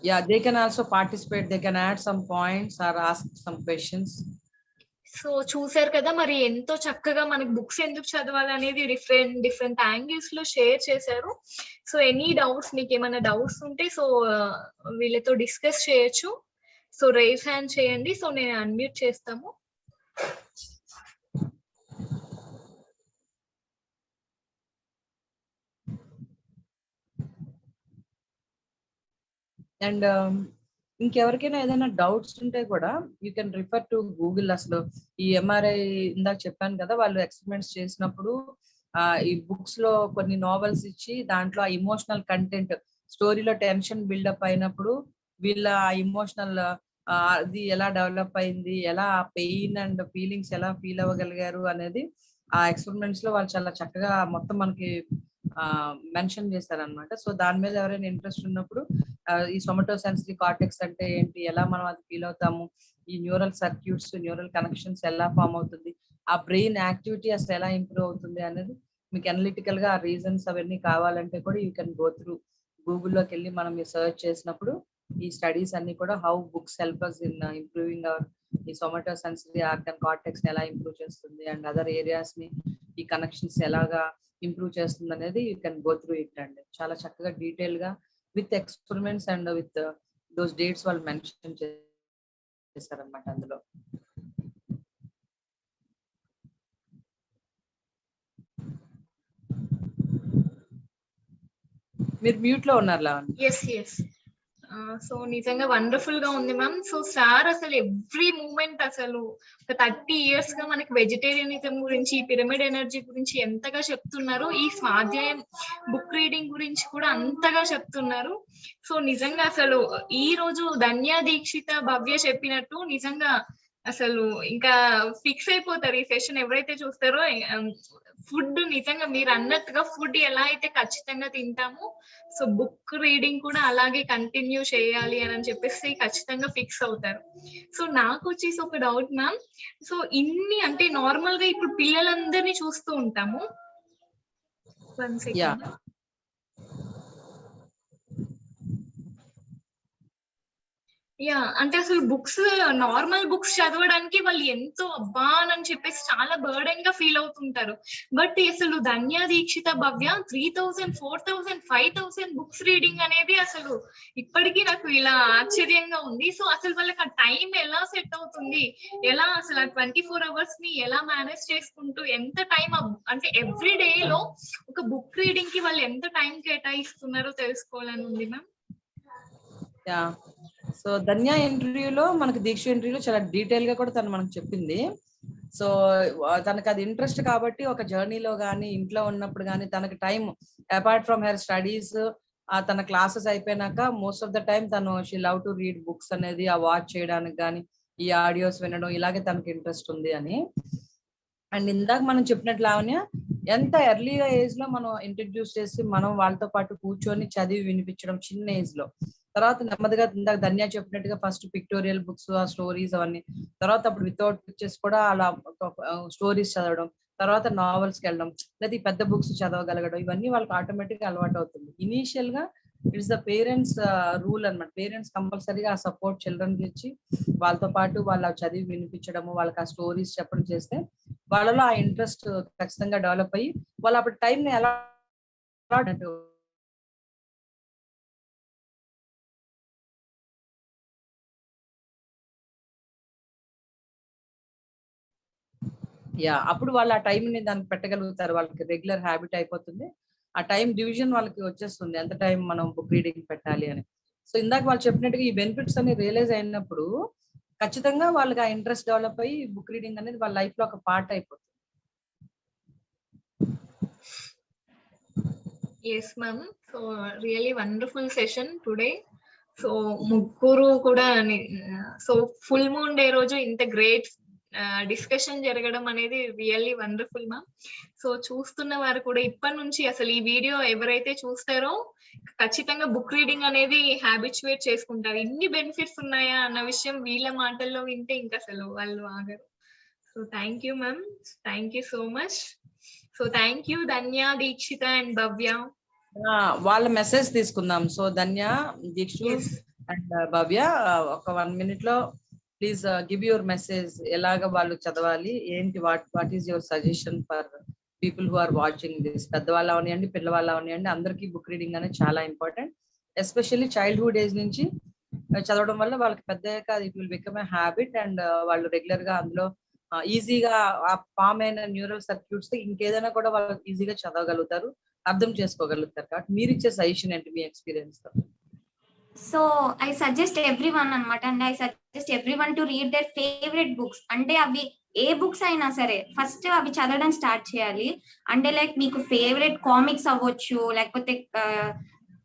Yeah, they can also participate. They can add some points or ask some questions. So చూసారు కదా, మరి ఎంతో చక్కగా మనకి బుక్స్ ఎందుకు చదవాలి అనేది డిఫరెంట్ యాంగిల్స్ లో షేర్ చేశారు. సో ఎనీ డౌట్స్, మీకు ఏమైనా డౌట్స్ ఉంటే సో వీళ్ళతో డిస్కస్ చేయొచ్చు. సో రైజ్ హ్యాండ్ చేయండి, సో నేను అన్మ్యూట్ చేస్తాము. అండ్ ఇంకెవరికైనా ఏదైనా డౌట్స్ ఉంటే కూడా you can refer to Google. అసలు ఈ ఎంఆర్ఐ ఇందాక చెప్పాను కదా, వాళ్ళు ఎక్స్పెరిమెంట్స్ చేసినప్పుడు ఈ బుక్స్ లో కొన్ని నావెల్స్ ఇచ్చి దాంట్లో ఆ ఇమోషనల్ కంటెంట్, స్టోరీలో టెన్షన్ బిల్డప్ అయినప్పుడు వీళ్ళ ఇమోషనల్ అది ఎలా డెవలప్ అయింది, ఎలా పెయిన్ అండ్ ఫీలింగ్స్ ఎలా ఫీల్ అవ్వగలిగారు అనేది ఆ ఎక్స్పెరిమెంట్స్ లో వాళ్ళు చాలా చక్కగా మొత్తం మనకి మెన్షన్ చేశారనమాట. సో దాని మీద ఎవరైనా ఇంట్రెస్ట్ ఉన్నప్పుడు ఈ సొమటోసెన్సరీ కార్టెక్స్ అంటే ఏంటి, ఎలా మనం అది ఫీల్ అవుతాము, ఈ న్యూరల్ సర్క్యూట్స్, న్యూరల్ కనెక్షన్స్ ఎలా ఫామ్ అవుతుంది, ఆ బ్రెయిన్ యాక్టివిటీ అసలు ఎలా ఇంప్రూవ్ అవుతుంది అనేది మీకు అనలిటికల్ గా ఆ రీజన్స్ అవన్నీ కావాలంటే కూడా యూ కెన్ గో త్రూ గూగుల్లోకి వెళ్ళి మనం సర్చ్ చేసినప్పుడు ఈ స్టడీస్ అన్ని కూడా how books help us in improving our ఈ సొమటోసెన్సరీ ఆర్గన్ కార్టెక్స్ ఎలా ఇంప్రూవ్ చేస్తుంది అండ్ అదర్ ఏరియాస్ ని ఈ కనెక్షన్స్ ఎలాగా ఇంప్రూవ్ చేస్తుంది అనేది you can go through it అండి. చాలా చక్కగా డీటెయిల్ గా with experiments and with those dates వాళ్ళు మెన్షన్ చేశారనమాట అందులో. మీరు మ్యూట్ లో ఉన్నారు లావణ్య. Yes yes. సో నిజంగా వండర్ఫుల్ గా ఉంది మ్యామ్. సో సార్ అసలు ఎవ్రీ మూమెంట్ అసలు ఒక 30 years గా మనకి వెజిటేరియనిజం గురించి, పిరమిడ్ ఎనర్జీ గురించి ఎంతగా చెప్తున్నారు, ఈ స్వాధ్యాయం బుక్ రీడింగ్ గురించి కూడా అంతగా చెప్తున్నారు. సో నిజంగా అసలు ఈ రోజు ధన్య దీక్షిత భవ్య చెప్పినట్టు నిజంగా అసలు ఇంకా ఫిక్స్ అయిపోతారు ఈ సెషన్ ఎవరైతే చూస్తారో. ఫుడ్ నిజంగా మీరు అన్నట్టుగా ఫుడ్ ఎలా అయితే ఖచ్చితంగా తింటామో, సో బుక్ రీడింగ్ కూడా అలాగే కంటిన్యూ చేయాలి అని చెప్పేసి ఖచ్చితంగా ఫిక్స్ అవుతారు. సో నాకు వచ్చేసి ఒక డౌట్ మ్యామ్. సో ఇన్ని అంటే నార్మల్ గా ఇప్పుడు పిల్లలందరినీ చూస్తూ ఉంటాము. One second. Yeah. యా, అంటే అసలు బుక్స్, నార్మల్ బుక్స్ చదవడానికి వాళ్ళు ఎంతో అబ్బా అని చెప్పేసి చాలా బర్డెన్ గా ఫీల్ అవుతుంటారు. బట్ అసలు ధన్య దీక్షిత భవ్య 3000, 4000, 5000 బుక్స్ రీడింగ్ అనేది అసలు ఇప్పటికీ నాకు ఇలా ఆశ్చర్యంగా ఉంది. సో అసలు వాళ్ళకి ఆ టైం ఎలా సెట్ అవుతుంది, ఎలా అసలు ఆ 24 hours ని ఎలా మేనేజ్ చేసుకుంటూ ఎంత టైం అంటే ఎవ్రీ డే లో ఒక బుక్ రీడింగ్ కి వాళ్ళు ఎంత టైం కేటాయిస్తున్నారో తెలుసుకోవాలని ఉంది మ్యామ్. యా, సో ధన్య ఇంటర్వ్యూలో మనకి దీక్ష ఇంటర్వ్యూలో చాలా డీటెయిల్ గా కూడా తను మనకు చెప్పింది. సో తనకు అది ఇంట్రెస్ట్ కాబట్టి ఒక జర్నీలో కానీ ఇంట్లో ఉన్నప్పుడు కానీ తనకి time apart from her studies, తన క్లాసెస్ అయిపోయినాక మోస్ట్ ఆఫ్ ద టైం తను she love to read books అనేది, ఆ వాచ్ చేయడానికి కానీ ఈ ఆడియోస్ వినడం ఇలాగే తనకి ఇంట్రెస్ట్ ఉంది అని. అండ్ ఇందాక మనం చెప్పినట్లు లావణ్య, ఎంత ఎర్లీగా ఏజ్ లో మనం ఇంట్రడ్యూస్ చేసి మనం వాళ్ళతో పాటు కూర్చొని చదివి వినిపించడం చిన్న ఏజ్ లో, తర్వాత నెమ్మదిగా ఇందాక ధన్య చెప్పినట్టుగా ఫస్ట్ పిక్టోరియల్ బుక్స్, ఆ స్టోరీస్ అవన్నీ, తర్వాత అప్పుడు వితౌట్ పిక్చర్స్ కూడా అలా స్టోరీస్ చదవడం, తర్వాత నావెల్స్కి వెళ్ళడం, లేదా ఈ పెద్ద బుక్స్ చదవగలగడం, ఇవన్నీ వాళ్ళకి ఆటోమేటిక్ గా అలవాటు అవుతుంది. ఇనీషియల్ గా ఇట్స్ ద పేరెంట్స్ రూల్ అన్నమాట. పేరెంట్స్ కంపల్సరీగా ఆ సపోర్ట్ చిల్డ్రన్ కి ఇచ్చి వాళ్ళతో పాటు వాళ్ళ చదివి వినిపించడము, వాళ్ళకి ఆ స్టోరీస్ చెప్పడం చేస్తే వాళ్ళలో ఆ ఇంట్రెస్ట్ ఖచ్చితంగా డెవలప్ అయ్యి వాళ్ళు అప్పుడు టైం ని ఎలా అప్పుడు వాళ్ళు ఆ టైం ని దానికి పెట్టగలుగుతారు. వాళ్ళకి రెగ్యులర్ హ్యాబిట్ అయిపోతుంది. ఆ టైం డివిజన్ వాళ్ళకి వచ్చేస్తుంది, ఎంత టైం మనం బుక్ రీడింగ్ పెట్టాలి అని. సో ఇందాక వాళ్ళు చెప్పినట్టుగా ఈ బెనిఫిట్స్ అన్ని రియలైజ్ అయినప్పుడు ఖచ్చితంగా వాళ్ళకి ఆ ఇంట్రెస్ట్ డెవలప్ అయ్యి బుక్ రీడింగ్ అనేది వాళ్ళ లైఫ్ లో ఒక పార్ట్ అయిపోతుంది. Yes ma'am. So really wonderful session today. So ముగ్గురు కూడా సో ఫుల్ మూన్ డే రోజు ఇంత గ్రేట్ డిస్కషన్ జరగడం అనేది రియల్లీ వండర్ఫుల్ మ్యామ్. సో చూస్తున్న వారు కూడా ఇప్పటి నుంచి అసలు ఈ వీడియో ఎవరైతే చూస్తారో ఖచ్చితంగా బుక్ రీడింగ్ అనేది హ్యాబిచువేట్ చేసుకుంటారు. ఇన్ని బెనిఫిట్స్ ఉన్నాయా అన్న విషయం వీళ్ళ మాటల్లో వింటే ఇంకా అసలు వాళ్ళు ఆగరు. So thank you ma'am, thank you so much. So thank you Dhanya, Dikshita and Bhavya. వాళ్ళ మెసేజ్ తీసుకుందాం. సో ధన్య, దీక్షిత అండ్ భవ్య, ఒక 1 minute లో ప్లీజ్ గివ్ యువర్ మెసేజ్. ఎలాగ వాళ్ళు చదవాలి, ఏంటి, what is your suggestion for people who are watching this? పెద్దవాళ్ళు అవనివ్వండి, పిల్లవాళ్ళు అవనివ్వండి, అందరికీ బుక్ రీడింగ్ అనేది చాలా ఇంపార్టెంట్. ఎస్పెషల్లీ చైల్డ్హుడ్ ఏజ్ నుంచి చదవడం వల్ల వాళ్ళకి పెద్దయ్యాక it will become a habit. And వాళ్ళు రెగ్యులర్ గా అందులో ఈజీగా ఆ ఫామ్ అయిన న్యూరల్ సర్క్యూట్స్ ఇంకేదైనా కూడా వాళ్ళు ఈజీగా చదవగలుగుతారు, అర్థం చేసుకోగలుగుతారు. కాబట్టి మీరు ఇచ్చే సజెషన్ ఏంటి మీ ఎక్స్పీరియన్స్ తో? So I suggest every one అనమాట, and I suggest every one to read their favourite books. అంటే అవి ఏ బుక్స్ అయినా సరే ఫస్ట్ అవి చదవడం స్టార్ట్ చేయాలి. అంటే లైక్ మీకు ఫేవరెట్ కామిక్స్ అవ్వచ్చు, లేకపోతే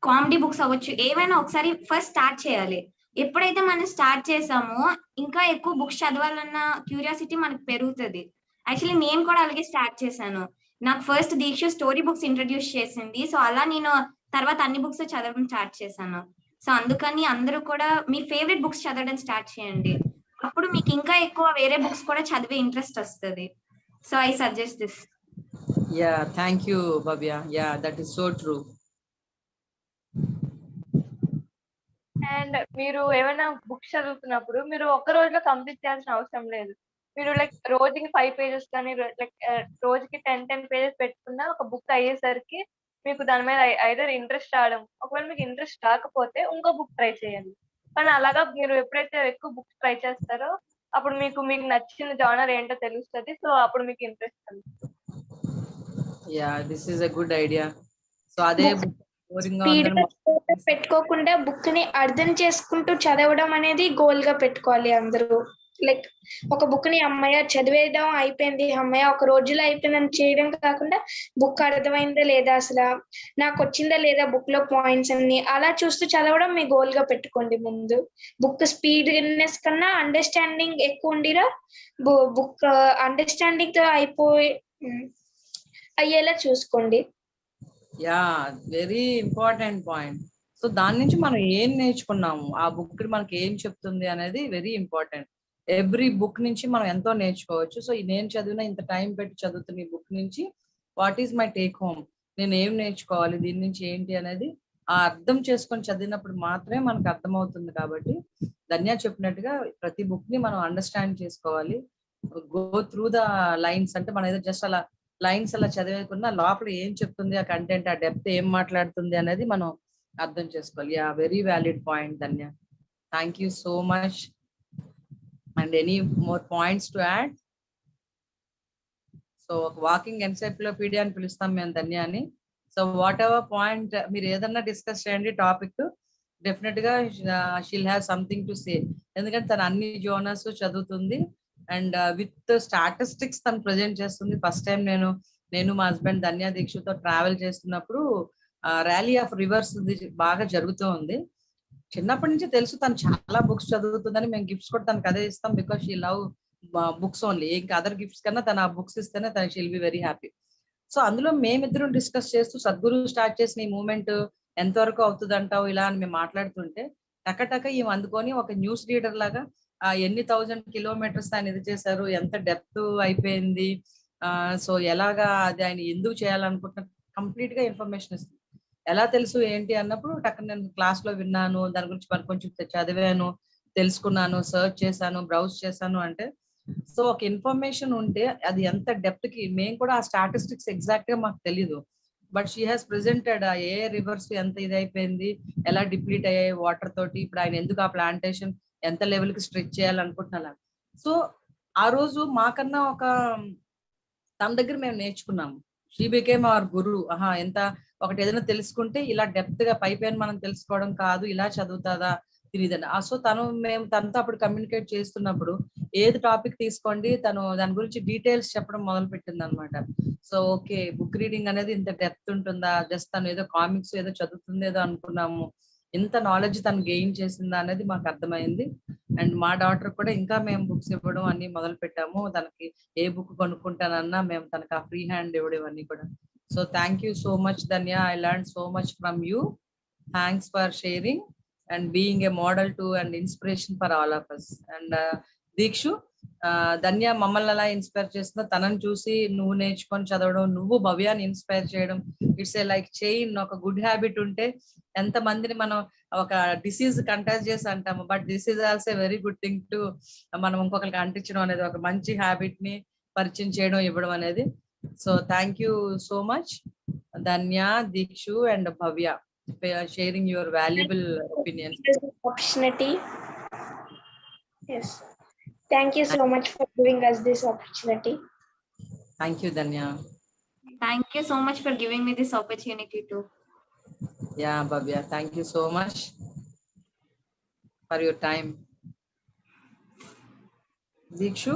కామెడీ బుక్స్ అవ్వచ్చు, ఏమైనా ఒకసారి ఫస్ట్ స్టార్ట్ చేయాలి. ఎప్పుడైతే మనం స్టార్ట్ చేసామో ఇంకా ఎక్కువ బుక్స్ చదవాలన్న క్యూరియాసిటీ మనకు పెరుగుతుంది. యాక్చువల్లీ నేను కూడా అలాగే స్టార్ట్ చేశాను. నాకు ఫస్ట్ దీక్ష స్టోరీ బుక్స్ ఇంట్రడ్యూస్ చేసింది. సో అలా నేను తర్వాత అన్ని బుక్స్ చదవడం స్టార్ట్ చేశాను. సో అందుకని అందరూ కూడా మీ ఫేవరెట్ బుక్స్ చదవడం స్టార్ట్ చేయండి. అప్పుడు మీకు ఇంకా ఎక్కువ వేరే బుక్స్ కూడా చదివే ఇంట్రెస్ట్ వస్తుంది. So I suggest this. Yeah, thank you Bhavya. Yeah, that is so true. And మీరు ఏమైనా బుక్స్ చదువుతున్నప్పుడు మీరు ఒక్క రోజులో కంప్లీట్ చేయాల్సిన అవసరం లేదు. మీరు లైక్ రోజుకి 5 pages కానీ లైక్ రోజుకి 10 pages పెట్టుకున్న ఒక బుక్ అయ్యేసరికి మీకు దాని మీద ఐదర్ ఇంట్రెస్ట్ రావడం, ఒకవేళ మీకు ఇంట్రెస్ట్ రాకపోతే ఇంకో బుక్ ట్రై చేయండి. కానీ అలాగా మీరు ఎప్పుడైతే ఎక్కువ బుక్స్ ట్రై చేస్తారో అప్పుడు మీకు నచ్చిన జానర్ ఏంటో తెలుస్తుంది. సో అప్పుడు మీకు ఇంట్రెస్ట్ కలుగుతుంది. Yeah, this is a good idea. So అదే బుక్ బోరింగ్ గా స్పీడ్ ఉందని పెట్టుకోకుండా బుక్ ని అర్థం చేసుకుంటూ చదవడం అనేది గోల్ గా పెట్టుకోవాలి అందరూ. లైక్ ఒక బుక్ ని అమ్మయ్య చదివేయడం అయిపోయింది, అమ్మయ్య ఒక రోజులో అయిపోయిందని చేయడం కాకుండా బుక్ అర్థమైందా లేదా, అసలు నాకు వచ్చిందా లేదా బుక్ లో పాయింట్స్ అన్ని అలా చూస్తూ చదవడం మీ గోల్ గా పెట్టుకోండి. ముందు బుక్ స్పీడ్నెస్ కన్నా అండర్స్టాండింగ్ ఎక్కువ ఉండిరా బుక్ అండర్స్టాండింగ్ తో అయ్యేలా చూసుకోండి. Yeah, very important point. So దాని నుంచి మనం ఏం నేర్చుకున్నాము, ఆ బుక్ మనకి ఏం చెప్తుంది అనేది వెరీ ఇంపార్టెంట్. ఎవ్రీ బుక్ నుంచి మనం ఎంతో నేర్చుకోవచ్చు. సో నేను చదివిన ఇంత టైం పెట్టి చదువుతున్న ఈ బుక్ నుంచి what is my take home, నేను ఏం నేర్చుకోవాలి దీని నుంచి ఏంటి అనేది ఆ అర్థం చేసుకొని చదివినప్పుడు మాత్రమే మనకు అర్థమవుతుంది. కాబట్టి ధన్య చెప్పినట్టుగా ప్రతి బుక్ ని మనం అండర్స్టాండ్ చేసుకోవాలి. గో త్రూ ద లైన్స్, అంటే మనం ఏదో జస్ట్ అలా లైన్స్ అలా చదివేయకుండా లోపల ఏం చెప్తుంది, ఆ కంటెంట్, ఆ డెప్త్ ఏం మాట్లాడుతుంది అనేది మనం అర్థం చేసుకోవాలి. Yeah, very valid point Dhanya. Thank you so much. And any more points to add? So ఒక వాకింగ్ ఎన్సైక్లోపీడియా అని పిలుస్తాం మేము ధన్యాని. సో వాట్ ఎవర్ పాయింట్ మీరు ఏదన్నా డిస్కస్ చేయండి టాపిక్, డెఫినెట్ గా she'll have something to say. ఎందుకంటే తను అన్ని జోనర్స్ చదువుతుంది అండ్ విత్ స్టాటిస్టిక్స్ తను ప్రజెంట్ చేస్తుంది. ఫస్ట్ టైం నేను మా హస్బెండ్ ధన్య దీక్షతో ట్రావెల్ చేస్తున్నప్పుడు ర్యాలీ ఆఫ్ రివర్స్ బాగా జరుగుతూ ఉంది. చిన్నప్పటి నుంచి తెలుసు తను చాలా బుక్స్ చదువుతుందని. మేము గిఫ్ట్స్ కూడా తనకు అదే ఇస్తాం, because she love books only. ఇంకా అదర్ గిఫ్ట్స్ కన్నా తను ఆ బుక్స్ ఇస్తేనే తను she'll be very happy. So అందులో మేమిద్దరం డిస్కస్ చేస్తూ సద్గురు స్టార్ట్ చేసిన ఈ మూమెంట్ ఎంతవరకు అవుతుంది అంటావు ఇలా అని మేము మాట్లాడుతుంటే టకటక ఈమె అందుకొని ఒక న్యూస్ రీడర్ లాగా ఎన్ని 1000 కిలోమీటర్స్ ఆయన ఇది చేశారు, ఎంత డెప్త్ అయిపోయింది, సో ఎలాగా అది ఆయన ఎందుకు చేయాలనుకుంటున్నారు కంప్లీట్ గా ఇన్ఫర్మేషన్ ఇస్తుంది. ఎలా తెలుసు ఏంటి అన్నప్పుడు టక్కన నేను క్లాస్ లో విన్నాను, దాని గురించి మరి కొంచెం చదివాను, తెలుసుకున్నాను, సర్చ్ చేశాను, బ్రౌజ్ చేశాను. అంటే సో ఒక ఇన్ఫర్మేషన్ ఉంటే అది ఎంత డెప్త్ కి, మేము కూడా ఆ స్టాటిస్టిక్స్ ఎగ్జాక్ట్ గా మాకు తెలీదు. But she has presented A reverse ఎంత ఇది అయిపోయింది, ఎలా డిప్లీట్ అయ్యాయి వాటర్ తోటి, ఇప్పుడు ఆయన ఎందుకు ఆ ప్లాంటేషన్ ఎంత లెవెల్ కి స్ట్రెచ్ చేయాలనుకుంటున్నా. సో ఆ రోజు మాకన్నా తన దగ్గర మేము నేర్చుకున్నాము. షీ బికేమ్ అవర్ గురు. ఎంత ఒకటి ఏదైనా తెలుసుకుంటే ఇలా డెప్త్ గా పైపైన మనం తెలుసుకోవడం కాదు, ఇలా చదువుతాదా తెలియదని. సో మేము తనతో అప్పుడు కమ్యూనికేట్ చేస్తున్నప్పుడు ఏది టాపిక్ తీసుకోండి తను దాని గురించి డీటెయిల్స్ చెప్పడం మొదలు పెట్టింది అనమాట. సో ఓకే, బుక్ రీడింగ్ అనేది ఇంత డెప్త్ ఉంటుందా, జస్ట్ తను ఏదో కామిక్స్ ఏదో చదువుతుందేదో అనుకున్నాము, ఇంత నాలెడ్జ్ తను గెయిన్ చేసిందా అనేది మాకు అర్థమైంది. అండ్ మా డాటర్ కూడా ఇంకా మేము బుక్స్ ఇవ్వడం అన్ని మొదలు పెట్టాము. తనకి ఏ బుక్ కొనుక్కుంటానన్నా మేము తనకు ఆ ఫ్రీ హ్యాండ్ ఇవ్వడం ఇవన్నీ కూడా. So thank you so much Dhanya, I learn so much from you. Thanks for sharing and being a model to and inspiration for all of us. And Dikshu, Dhanya మమ్మల్ని అలా ఇన్స్పైర్ చేస్తుందో తనని చూసి నువ్వు నేర్చుకొని చదవడం, నువ్వు భవ్యాన్ని ఇన్స్పైర్ చేయడం, ఇట్స్ ఏ లైక్ చైన్. ఒక గుడ్ హ్యాబిట్ ఉంటే ఎంత మందిని మనం ఒక డిసీజ్ కంటాజ్ చేసి అంటాము, but this is also very good thing to మనం ఇంకొకరికి అంటించడం అనేది, ఒక మంచి హ్యాబిట్ ని పరిచయం చేయడం ఇవ్వడం అనేది. So thank you so much Dhanya, Deekshu and Bhavya sharing your valuable opinions. Opportunity. Yes. Thank you so much for giving us this opportunity. Thank you Dhanya. Thank you so much for giving me this opportunity too. Yeah Bhavya, thank you so much for your time. Dikshu,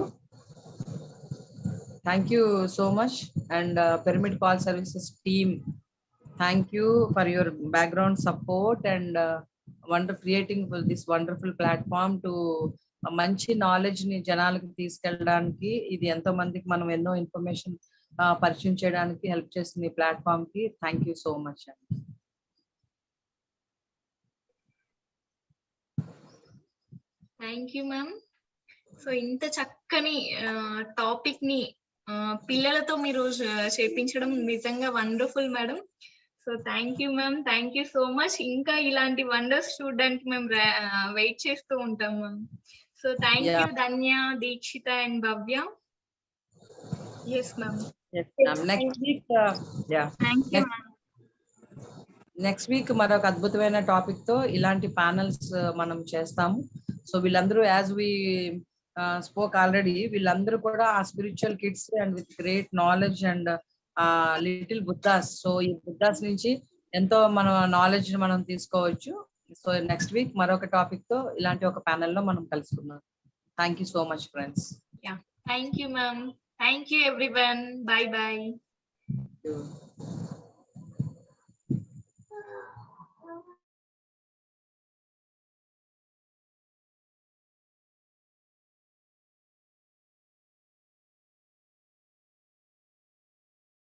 thank you so much. And Pyramid Call Services team, thank you for your background support and creating this wonderful platform to మంచి knowledge ని జనాలకు తీసుకెళ్ళడానికి, ఇది ఎంతో మందికి మనం ఎన్నో information పరిచయం చేయడానికి హెల్ప్ చేస్తుంది ఈ ప్లాట్ఫామ్ కి. Thank you so much. Thank you ma'am. So ఇంత చక్కని టాపిక్ ని పిల్లలతో మీరు చేపించడం నిజంగా wonderful madam. So thank you ma'am, thank you so much. ఇంకా ఇలాంటి వండర్స్ చూడడానికి మేము వెయిట్ చేస్తూ ఉంటాం ma'am. So thank you Dhanya, Dikshita and Bhavya. Yes ma'am. Next week, Thank you ma'am. Next week మరొక అద్భుతమైన టాపిక్ తో ఇలాంటి ప్యానల్స్ మనం చేస్తాము. సో వీళ్ళందరూ యాజ్ వి స్పోక్ ఆల్రెడీ, వీళ్ళందరూ కూడా ఆ spiritual kids and with great knowledge and little Buddha's. So ఈ బుద్ధాస్ నుంచి ఎంతో మన నాలెడ్జ్ మనం తీసుకోవచ్చు. సో నెక్స్ట్ వీక్ మరొక టాపిక్ తో ఇలాంటి ఒక ప్యానెల్ లో మనం కలుసుకుందాం. Thank you so much friends. Thank you ma'am. Thank you everyone. By by. Thank you.